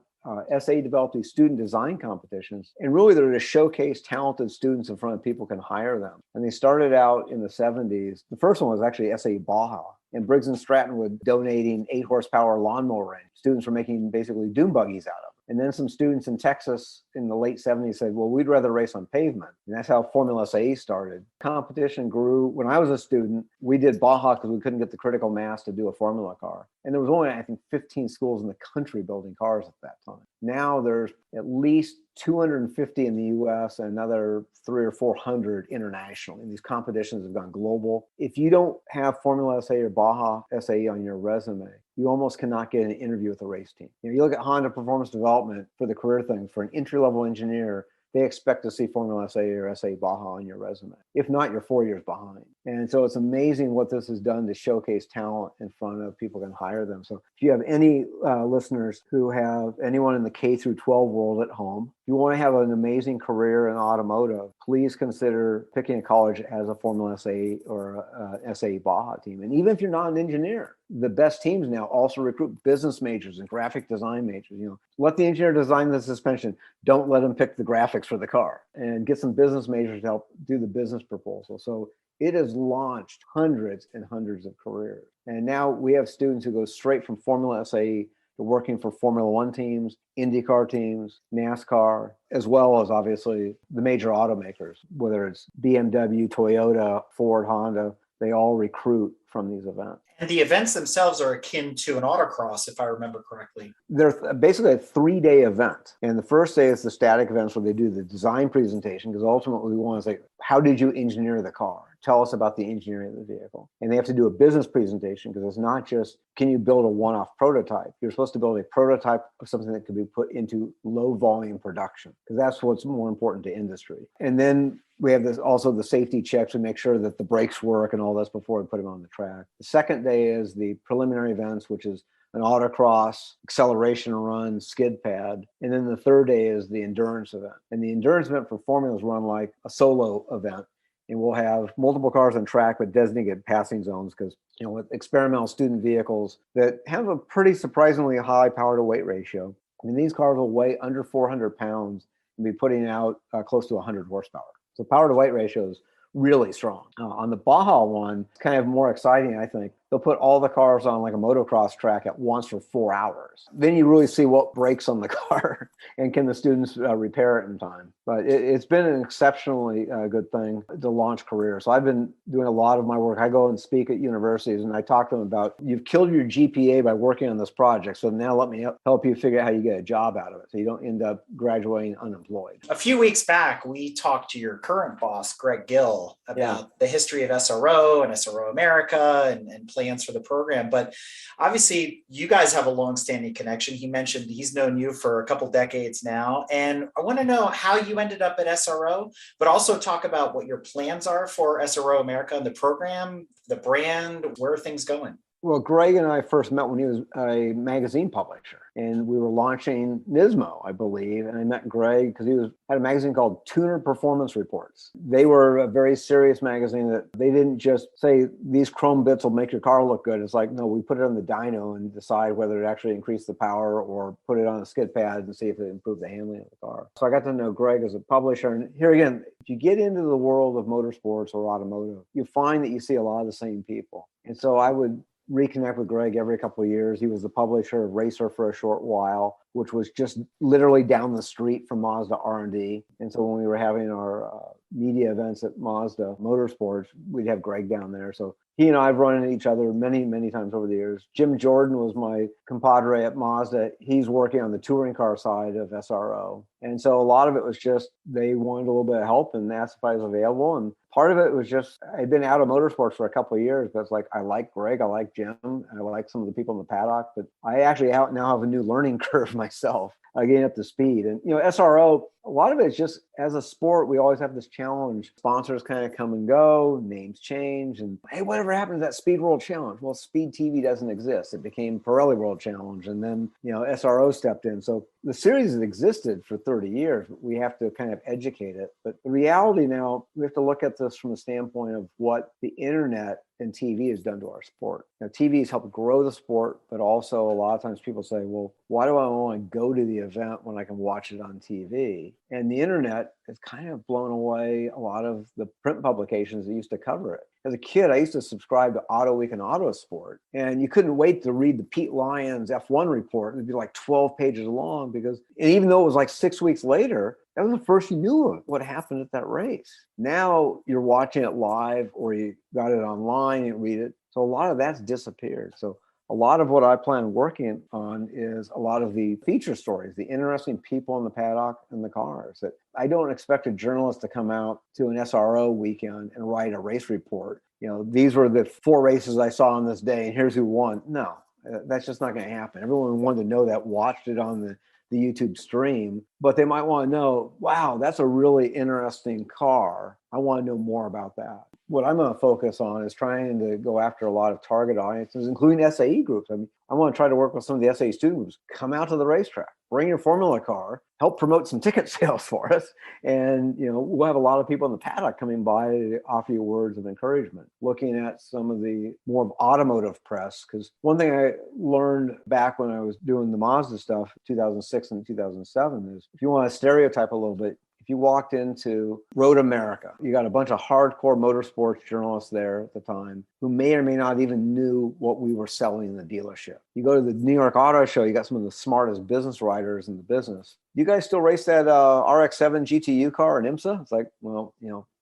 SAE developed these student design competitions, and really they're to showcase talented students in front of people can hire them. And they started out in the 70s. The first one was actually SAE Baja, and Briggs & Stratton would donating 8 horsepower lawnmower range. Students were making basically dune buggies out of it. And then some students in Texas in the late 70s said, well, we'd rather race on pavement. And that's how Formula SAE started. Competition grew. When I was a student, we did Baja because we couldn't get the critical mass to do a Formula car. And there was only, I think, 15 schools in the country building cars at that time. Now there's at least 250 in the US and another 300 or 400 internationally. And these competitions have gone global. If you don't have Formula SAE or Baja SAE on your resume, you almost cannot get an interview with a race team. You look at Honda Performance Development for the career thing, for an entry-level engineer, they expect to see Formula SAE or SAE Baja on your resume. If not, you're 4 years behind. And so it's amazing what this has done to showcase talent in front of people can hire them. So if you have any listeners who have anyone in the K through 12 world at home, if you want to have an amazing career in automotive, please consider picking a college that has a Formula SAE or a SAE Baja team. And even if you're not an engineer, the best teams now also recruit business majors and graphic design majors. Let the engineer design the suspension. Don't let them pick the graphics for the car, and get some business majors to help do the business proposal. So it has launched hundreds and hundreds of careers. And now we have students who go straight from Formula SAE to working for Formula One teams, IndyCar teams, NASCAR, as well as obviously the major automakers, whether it's BMW, Toyota, Ford, Honda, they all recruit from these events. And the events themselves are akin to an autocross, if I remember correctly. They're basically a 3-day event. And the first day is the static events where they do the design presentation, because ultimately we want to say, how did you engineer the car tell us about the engineering of the vehicle. And they have to do a business presentation because it's not just, can you build a one-off prototype? You're supposed to build a prototype of something that can be put into low volume production, because that's what's more important to industry. And then we have this also the safety checks to make sure that the brakes work and all this before we put them on the track. The second day is the preliminary events, which is an autocross, acceleration run, skid pad. And then the third day is the endurance event. And the endurance event for Formula is run like a solo event. And we'll have multiple cars on track with designated passing zones because, with experimental student vehicles that have a pretty surprisingly high power to weight ratio. I mean, these cars will weigh under 400 pounds and be putting out close to 100 horsepower. So power to weight ratio is really strong. On the Baja one, it's kind of more exciting, I think. They'll put all the cars on like a motocross track at once for 4 hours. Then you really see what breaks on the car and can the students repair it in time. But it's been an exceptionally good thing to launch careers. So I've been doing a lot of my work. I go and speak at universities and I talk to them about, you've killed your GPA by working on this project. So now let me help you figure out how you get a job out of it so you don't end up graduating unemployed. A few weeks back, we talked to your current boss, Greg Gill, about the history of SRO and SRO America and plans for the program. But obviously, you guys have a long-standing connection. He mentioned he's known you for a couple decades now. And I want to know how you ended up at SRO, but also talk about what your plans are for SRO America and the program, the brand, where are things going? Well, Greg and I first met when he was a magazine publisher, and we were launching Nismo, I believe. And I met Greg because he had a magazine called Tuner Performance Reports. They were a very serious magazine that they didn't just say these chrome bits will make your car look good. It's like, no, we put it on the dyno and decide whether it actually increased the power or put it on a skid pad and see if it improved the handling of the car. So I got to know Greg as a publisher. And here again, if you get into the world of motorsports or automotive, you find that you see a lot of the same people. And so I would reconnect with Greg every couple of years. He was the publisher of Racer for a short while, which was just literally down the street from Mazda R&D. And so when we were having our media events at Mazda Motorsports, we'd have Greg down there. So he and I have run into each other many, many times over the years. Jim Jordan was my compadre at Mazda. He's working on the touring car side of SRO. And so a lot of it was just they wanted a little bit of help and asked if I was available. And part of it was just I'd been out of motorsports for a couple of years, but it's like I like Greg, I like Jim, I like some of the people in the paddock, but I actually now have a new learning curve myself, getting up to speed. And SRO, a lot of it is just as a sport, we always have this challenge. Sponsors kind of come and go, names change, and hey, whatever happened to that Speed World Challenge? Well, Speed TV doesn't exist. It became Pirelli World Challenge, and then SRO stepped in. So the series has existed for 30 years. But we have to kind of educate it. But the reality now, we have to look at this from the standpoint of what the internet and TV has done to our sport. Now, TV has helped grow the sport, but also a lot of times people say, well, why do I want to go to the event when I can watch it on TV? And the internet has kind of blown away a lot of the print publications that used to cover it. As a kid, I used to subscribe to Auto Week and Autosport, and you couldn't wait to read the Pete Lyons F1 report. It'd be like 12 pages long and even though it was like 6 weeks later, that was the first you knew of what happened at that race. Now you're watching it live or you got it online and read it. So a lot of that's disappeared. So a lot of what I plan working on is a lot of the feature stories, the interesting people in the paddock and the cars. That I don't expect a journalist to come out to an SRO weekend and write a race report. These were the 4 races I saw on this day and here's who won. No, that's just not going to happen. Everyone wanted to know that, watched it on the YouTube stream, but they might want to know, wow, that's a really interesting car. I want to know more about that. What I'm going to focus on is trying to go after a lot of target audiences, including SAE groups. I mean, I want to try to work with some of the SAE student groups. Come out to the racetrack, bring your Formula car, help promote some ticket sales for us. And, we'll have a lot of people in the paddock coming by to offer you words of encouragement, looking at some of the more automotive press. Because one thing I learned back when I was doing the Mazda stuff, 2006 and 2007, is if you want to stereotype a little bit, if you walked into Road America, you got a bunch of hardcore motorsports journalists there at the time who may or may not even knew what we were selling in the dealership. You go to the New York Auto Show, you got some of the smartest business writers in the business. You guys still race that RX-7 GTU car in IMSA? It's like, well,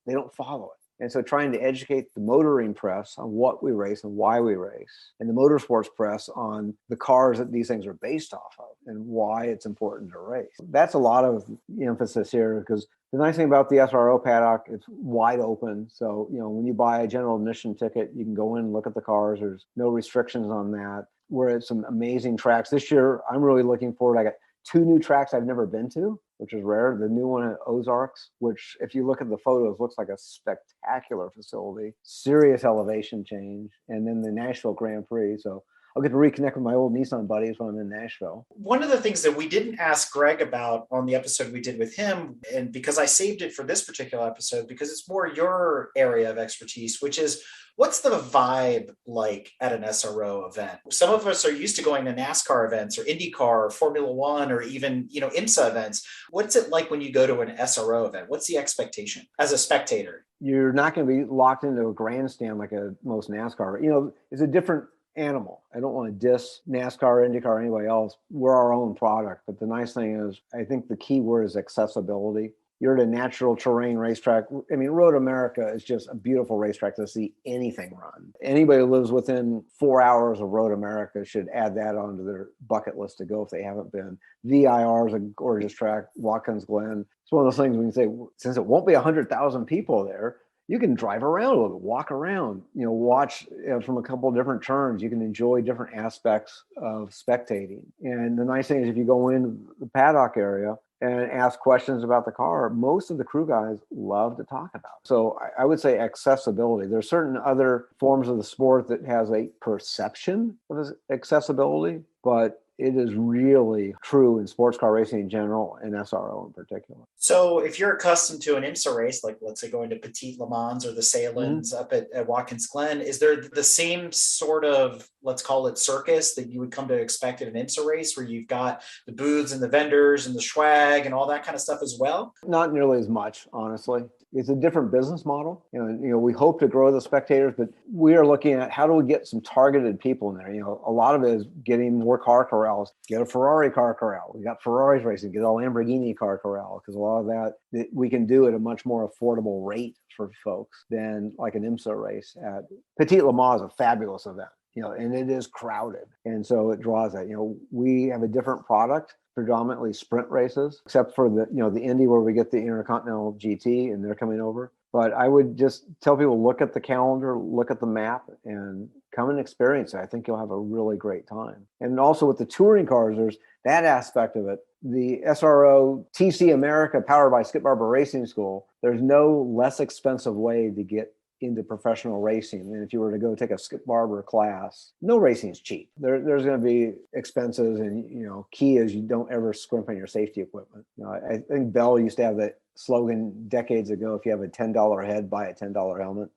they don't follow it. And so trying to educate the motoring press on what we race and why we race, and the motorsports press on the cars that these things are based off of and why it's important to race. That's a lot of emphasis here, because the nice thing about the SRO paddock, it's wide open. So, when you buy a general admission ticket, you can go in and look at the cars. There's no restrictions on that. We're at some amazing tracks. This year, I'm really looking forward. I got 2 new tracks I've never been to, which is rare. The new one at Ozarks, which if you look at the photos, looks like a spectacular facility, serious elevation change. And then the Nashville Grand Prix. So I'll get to reconnect with my old Nissan buddies when I'm in Nashville. One of the things that we didn't ask Greg about on the episode we did with him, and because I saved it for this particular episode, because it's more your area of expertise, which is what's the vibe like at an SRO event? Some of us are used to going to NASCAR events or IndyCar or Formula One or even, IMSA events. What's it like when you go to an SRO event? What's the expectation as a spectator? You're not going to be locked into a grandstand like most NASCAR. It's a different animal. I don't want to diss NASCAR, IndyCar, or anybody else. We're our own product. But the nice thing is, I think the key word is accessibility. You're at a natural terrain racetrack. I mean, Road America is just a beautiful racetrack to see anything run. Anybody who lives within 4 hours of Road America should add that onto their bucket list to go if they haven't been. VIR is a gorgeous track. Watkins Glen. It's one of those things when you say, since it won't be 100,000 people there, you can drive around a little bit, walk around, watch from a couple of different turns. You can enjoy different aspects of spectating. And the nice thing is if you go in the paddock area and ask questions about the car, most of the crew guys love to talk about. So I would say accessibility. There's certain other forms of the sport that has a perception of accessibility, but it is really true in sports car racing in general and SRO in particular. So if you're accustomed to an IMSA race, like let's say going to Petit Le Mans or the Salins up at Watkins Glen, is there the same sort of, let's call it circus that you would come to expect at an IMSA race where you've got the booths and the vendors and the swag and all that kind of stuff as well? Not nearly as much, honestly. It's a different business model. We hope to grow the spectators, but we are looking at how do we get some targeted people in there. A lot of it is getting more car corrals. Get a Ferrari car corral. We got Ferraris racing. Get a Lamborghini car corral, because a lot of that we can do at a much more affordable rate for folks than like an IMSA race. At Petit Le Mans is a fabulous event, and it is crowded, and so it draws that. We have a different product. Predominantly sprint races, except for the Indy where we get the Intercontinental GT and they're coming over. But I would just tell people, look at the calendar, look at the map, and come and experience it. I think you'll have a really great time. And also with the touring cars, there's that aspect of it. The SRO TC America, powered by Skip Barber Racing School, there's no less expensive way to get into professional racing. And if you were to go take a Skip Barber class, no racing is cheap. There's going to be expenses, and key is you don't ever scrimp on your safety equipment. I think Bell used to have that slogan decades ago: if you have a $10 head, buy a $10 helmet.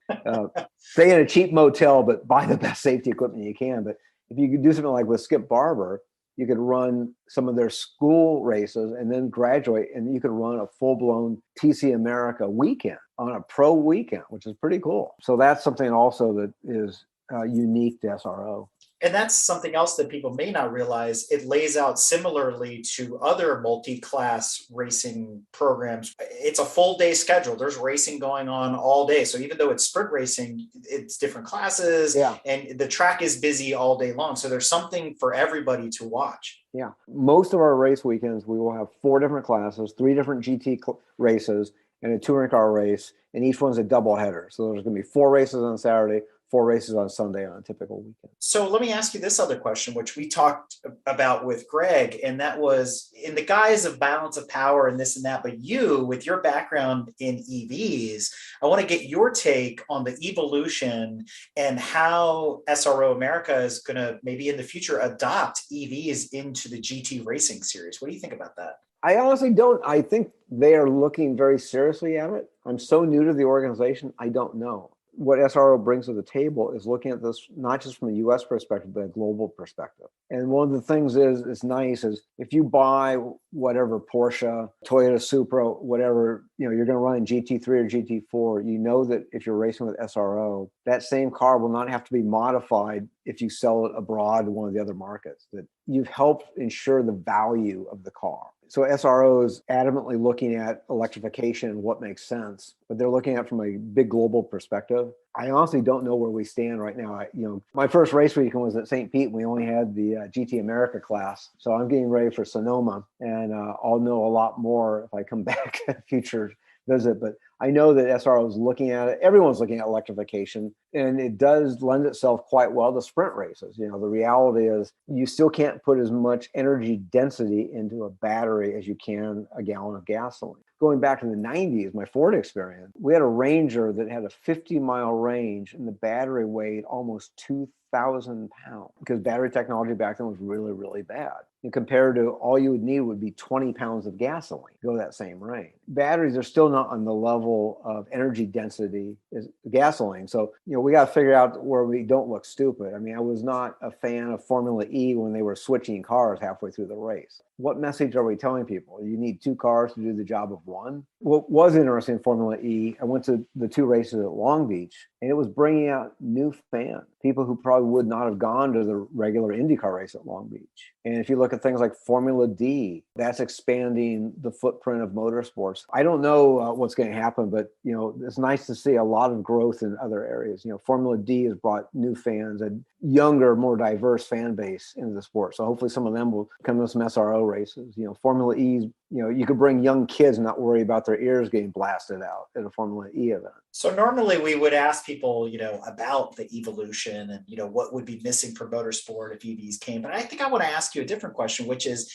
Stay in a cheap motel, but buy the best safety equipment you can. But if you could do something like with Skip Barber, you could run some of their school races and then graduate, and you could run a full-blown TC America weekend on a pro weekend, which is pretty cool. So that's something also that is unique to SRO. And that's something else that people may not realize. It lays out similarly to other multi-class racing programs. It's a full day schedule. There's racing going on all day. So even though it's sprint racing, it's different classes, and the track is busy all day long. So there's something for everybody to watch. Yeah. Most of our race weekends, we will have 4 different classes, 3 different GT races, and a touring car race, and each one's a double header. So there's going to be 4 races on Saturday, 4 races on Sunday on a typical weekend. So let me ask you this other question, which we talked about with Greg, and that was in the guise of balance of power and this and that, but you, with your background in EVs, I want to get your take on the evolution and how SRO America is going to maybe in the future adopt EVs into the GT racing series. What do you think about that? I honestly don't. I think they are looking very seriously at it. I'm so new to the organization, I don't know. What SRO brings to the table is looking at this not just from a U.S. perspective, but a global perspective. And one of the things is nice is if you buy whatever Porsche, Toyota Supra, whatever, you're going to run in GT3 or GT4, you know that if you're racing with SRO, that same car will not have to be modified if you sell it abroad to one of the other markets. That you've helped ensure the value of the car. So SRO is adamantly looking at electrification and what makes sense, but they're looking at it from a big global perspective. I honestly don't know where we stand right now. My first race weekend was at St. Pete. And we only had the GT America class. So I'm getting ready for Sonoma, and I'll know a lot more if I come back at a future visit. But I know that SRO is looking at it. Everyone's looking at electrification, and it does lend itself quite well to sprint races. The reality is you still can't put as much energy density into a battery as you can a gallon of gasoline. Going back to the 90s, my Ford experience, we had a Ranger that had a 50-mile range, and the battery weighed almost 2,000 pounds because battery technology back then was really, really bad. And compared to all you would need would be 20 pounds of gasoline to go that same range. Batteries are still not on the level of energy density as gasoline. So, we got to figure out where we don't look stupid. I mean, I was not a fan of Formula E when they were switching cars halfway through the race. What message are we telling people? You need two cars to do the job of one? What was interesting in Formula E, I went to the two races at Long Beach, and it was bringing out new fans, people who probably would not have gone to the regular IndyCar race at Long Beach. And if you look at things like Formula D, that's expanding the footprint of motorsports. I don't know what's going to happen, but it's nice to see a lot of growth in other areas. Formula D has brought new fans, a younger, more diverse fan base into the sport. So hopefully some of them will come to some SRO races. Formula E, you could bring young kids and not worry about their ears getting blasted out at a Formula E event. So normally we would ask people, about the evolution and, what would be missing for motorsport if EVs came. But I think I want to ask you a different question, which is,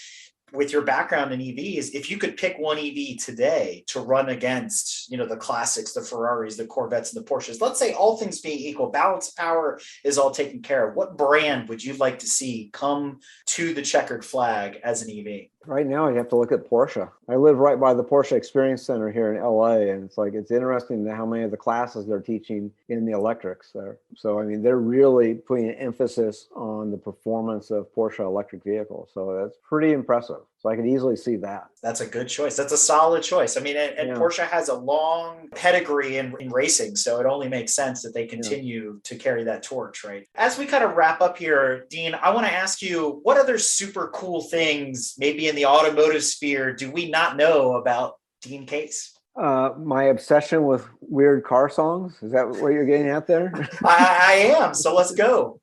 with your background in EVs, if you could pick one EV today to run against, the classics, the Ferraris, the Corvettes, and the Porsches, let's say all things being equal, balance of power is all taken care of. What brand would you like to see come to the checkered flag as an EV? Right now, you have to look at Porsche. I live right by the Porsche Experience Center here in LA, and it's interesting how many of the classes they're teaching in the electrics there. So, I mean, they're really putting an emphasis on the performance of Porsche electric vehicles. So that's pretty impressive. So I could easily see that. That's a good choice. That's a solid choice. I mean, and Porsche has a long pedigree in racing, so it only makes sense that they continue to carry that torch, right? As we kind of wrap up here, Dean, I want to ask you, what other super cool things, maybe in the automotive sphere, do we not know about Dean Case? My obsession with weird car songs. Is that what you're getting at there? I am. So let's go.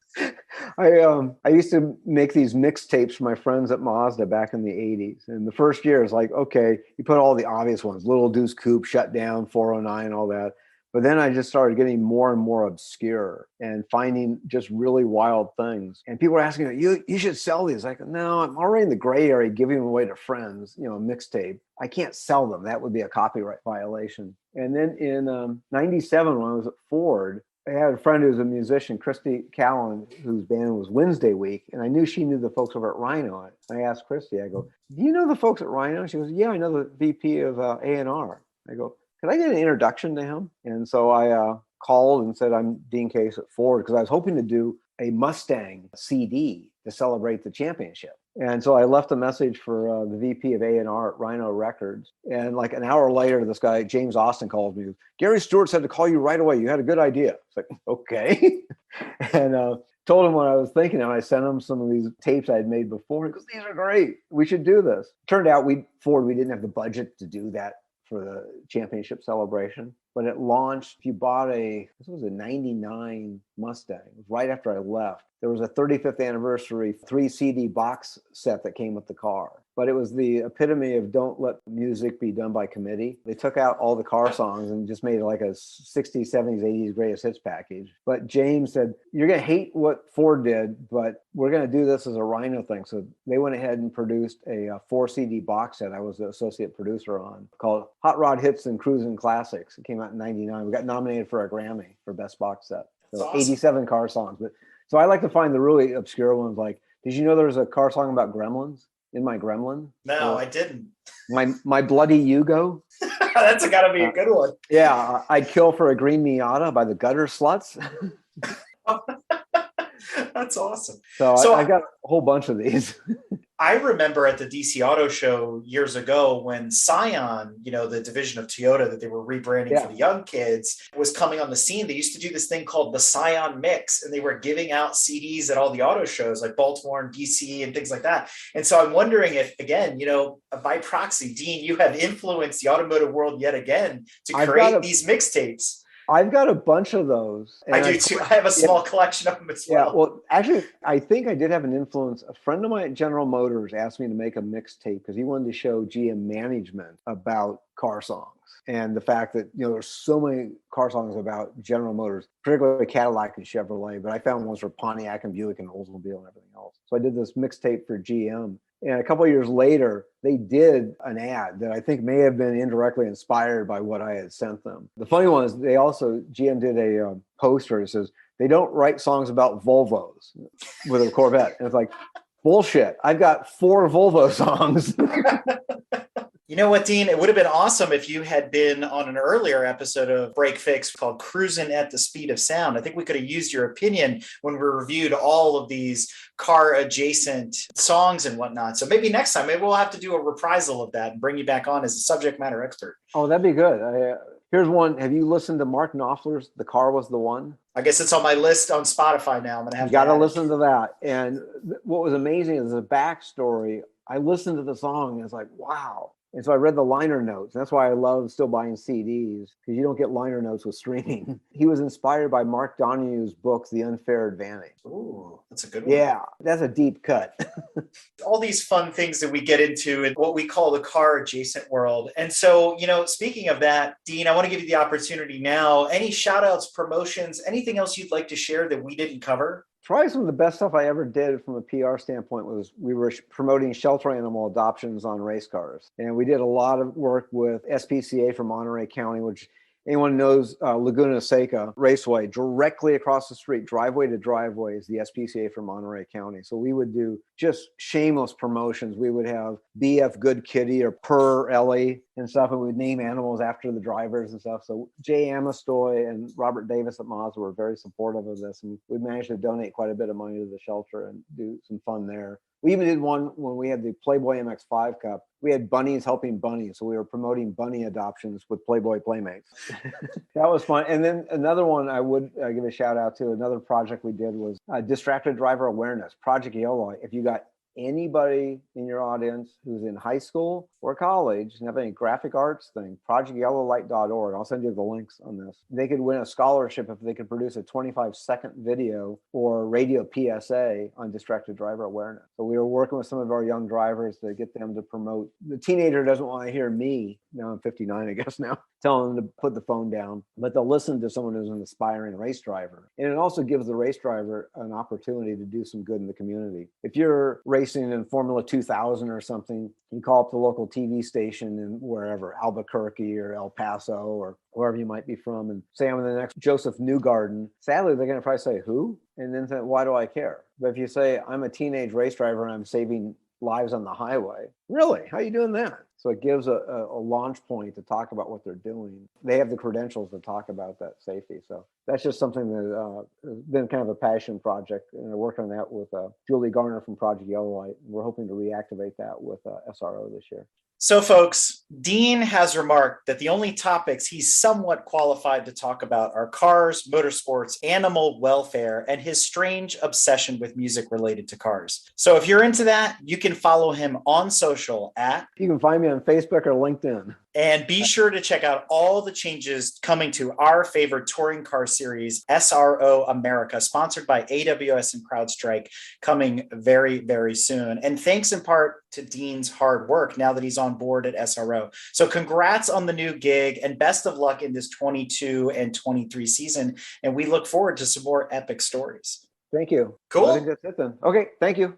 I used to make these mixtapes for my friends at Mazda back in the 80s. And the first year is like, okay, you put all the obvious ones, Little Deuce Coupe, Shut Down, 409, all that. But then I just started getting more and more obscure and finding just really wild things. And people were asking, you should sell these. Like, no, I'm already in the gray area giving them away to friends, a mixtape. I can't sell them. That would be a copyright violation. And then in 97, when I was at Ford, I had a friend who was a musician, Christy Callan, whose band was Wednesday Week. And I knew she knew the folks over at Rhino. I asked Christy, I go, do you know the folks at Rhino? She goes, yeah, I know the VP of A&R. I go, could I get an introduction to him? And so I called and said, I'm Dean Case at Ford, because I was hoping to do a Mustang CD to celebrate the championship. And so I left a message for the VP of A&R at Rhino Records. And like an hour later, this guy, James Austin, calls me. Gary Stewart said to call you right away. You had a good idea. It's like, okay. And told him what I was thinking. And I sent him some of these tapes I had made before. He goes, these are great. We should do this. Turned out Ford, we didn't have the budget to do that for the championship celebration. But it launched, if you bought this was a 99 Mustang, it was right after I left. There was a 35th anniversary 3 CD box set that came with the car. But it was the epitome of don't let music be done by committee. They took out all the car songs and just made it like a 60s, 70s, 80s greatest hits package. But James said, you're going to hate what Ford did, but we're going to do this as a Rhino thing. So they went ahead and produced a 4 CD box set I was the associate producer on, called Hot Rod Hits and Cruisin' Classics. It came out in 99. We got nominated for a Grammy for Best Box Set. So awesome. 87 car songs. So I like to find the really obscure ones. Like, did you know there was a car song about gremlins in my Gremlin? No, I didn't. My Bloody Yugo. That's got to be a good one. Yeah, I'd kill for a green Miata by the Gutter Sluts. That's awesome. So I got a whole bunch of these. I remember at the DC Auto Show years ago when Scion, the division of Toyota that they were rebranding for the young kids, was coming on the scene. They used to do this thing called the Scion Mix, and they were giving out CDs at all the auto shows like Baltimore and DC and things like that. And so I'm wondering if, again, by proxy, Dean, you have influenced the automotive world yet again to create these mixtapes. I've got a bunch of those. I do too. I have a small collection of them as well. Yeah, well, actually, I think I did have an influence. A friend of mine at General Motors asked me to make a mixtape because he wanted to show GM management about car songs. And the fact that, there's so many car songs about General Motors, particularly Cadillac and Chevrolet, but I found ones for Pontiac and Buick and Oldsmobile and everything else. So I did this mixtape for GM. And a couple of years later, they did an ad that I think may have been indirectly inspired by what I had sent them. The funny one is GM did a poster that says, they don't write songs about Volvos with a Corvette. And it's like, bullshit. I've got 4 Volvo songs. You know what, Dean? It would have been awesome if you had been on an earlier episode of Break Fix called Cruising at the Speed of Sound. I think we could have used your opinion when we reviewed all of these car adjacent songs and whatnot. So maybe next time, maybe we'll have to do a reprisal of that and bring you back on as a subject matter expert. Oh, that'd be good. Here's one. Have you listened to Mark Knopfler's The Car Was the One? I guess it's on my list on Spotify now. I'm going to have You got to listen to that. And what was amazing is the backstory. I listened to the song and it's like, wow. And so I read the liner notes. That's why I love still buying CDs, because you don't get liner notes with streaming. He was inspired by Mark Donahue's book, The Unfair Advantage. Ooh, that's a good one. Yeah, that's a deep cut. All these fun things that we get into in what we call the car adjacent world. And so, speaking of that, Dean, I want to give you the opportunity now. Any shout outs, promotions, anything else you'd like to share that we didn't cover? Probably some of the best stuff I ever did from a PR standpoint was we were promoting shelter animal adoptions on race cars. And we did a lot of work with SPCA from Monterey County, which anyone knows Laguna Seca Raceway, directly across the street, driveway to driveway is the SPCA from Monterey County. So we would do just shameless promotions. We would have BF Good Kitty or Purr Ellie and stuff, and we would name animals after the drivers and stuff. So Jay Amistoy and Robert Davis at Mazda were very supportive of this, and we managed to donate quite a bit of money to the shelter and do some fun there. We even did one when we had the Playboy MX-5 Cup. We had bunnies helping bunnies. So we were promoting bunny adoptions with Playboy Playmates. That was fun. And then another one I would give a shout out to, another project we did was Distracted Driver Awareness, Project Yellow. If you got anybody in your audience who's in high school or college and have any graphic arts thing, projectyellowlight.org. I'll send you the links on this. They could win a scholarship if they could produce a 25-second video or radio PSA on distracted driver awareness. So we were working with some of our young drivers to get them to promote. The teenager doesn't want to hear me, now I'm 59, I guess now, telling them to put the phone down, but they'll listen to someone who's an aspiring race driver. And it also gives the race driver an opportunity to do some good in the community. If you're racing in Formula 2000 or something, you call up the local TV station in wherever, Albuquerque or El Paso or wherever you might be from, and say I'm in the next Joseph Newgarden. Sadly, they're going to probably say, who? And then say, why do I care? But if you say, I'm a teenage race driver and I'm saving lives on the highway, really? How are you doing that? So it gives a launch point to talk about what they're doing. They have the credentials to talk about that safety. So that's just something that has been kind of a passion project. And we're working on that with Julie Garner from Project Yellow Light. We're hoping to reactivate that with SRO this year. So, folks, Dean has remarked that the only topics he's somewhat qualified to talk about are cars, motorsports, animal welfare, and his strange obsession with music related to cars. So if you're into that, you can follow him on social at... You can find me on Facebook or LinkedIn. And be sure to check out all the changes coming to our favorite touring car series, SRO America, sponsored by AWS and CrowdStrike, coming very, very soon. And thanks in part to Dean's hard work now that he's on board at SRO. So congrats on the new gig and best of luck in this 22 and 23 season. And we look forward to some more epic stories. Thank you. Cool. I think that's it then. Okay, thank you.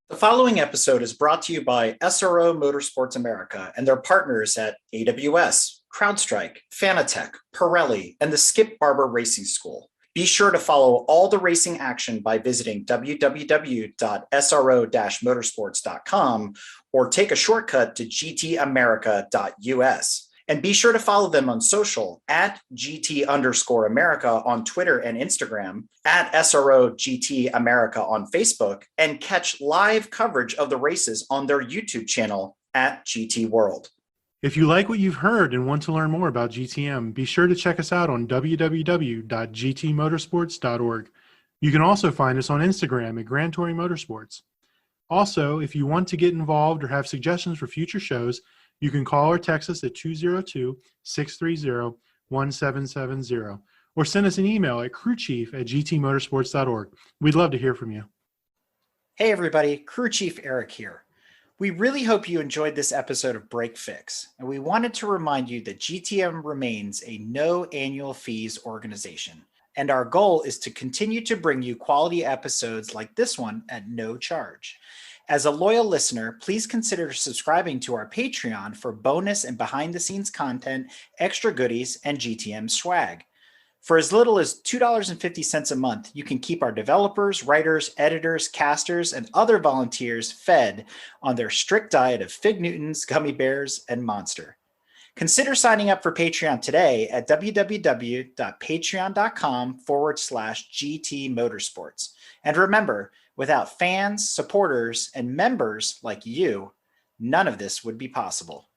The following episode is brought to you by SRO Motorsports America and their partners at AWS, CrowdStrike, Fanatec, Pirelli, and the Skip Barber Racing School. Be sure to follow all the racing action by visiting www.sro-motorsports.com or take a shortcut to gtamerica.us. And be sure to follow them on social at GT_America on Twitter and Instagram, at SRO GT America on Facebook, and catch live coverage of the races on their YouTube channel at GT World. If you like what you've heard and want to learn more about GTM, be sure to check us out on www.gtmotorsports.org. You can also find us on Instagram at Grand Touring Motorsports. Also, if you want to get involved or have suggestions for future shows, you can call or text us at 202-630-1770 or send us an email at crewchief@gtmotorsports.org. We'd love to hear from you. Hey everybody, Crew Chief Eric here. We really hope you enjoyed this episode of Break Fix, and we wanted to remind you that GTM remains a no annual fees organization, and our goal is to continue to bring you quality episodes like this one at no charge. As a loyal listener, please consider subscribing to our Patreon for bonus and behind-the-scenes content, extra goodies, and GTM swag. For as little as $2.50 a month, you can keep our developers, writers, editors, casters, and other volunteers fed on their strict diet of Fig Newtons, gummy bears, and Monster. Consider signing up for Patreon today at www.patreon.com/GT Motorsports. And remember, without fans, supporters, and members like you, none of this would be possible.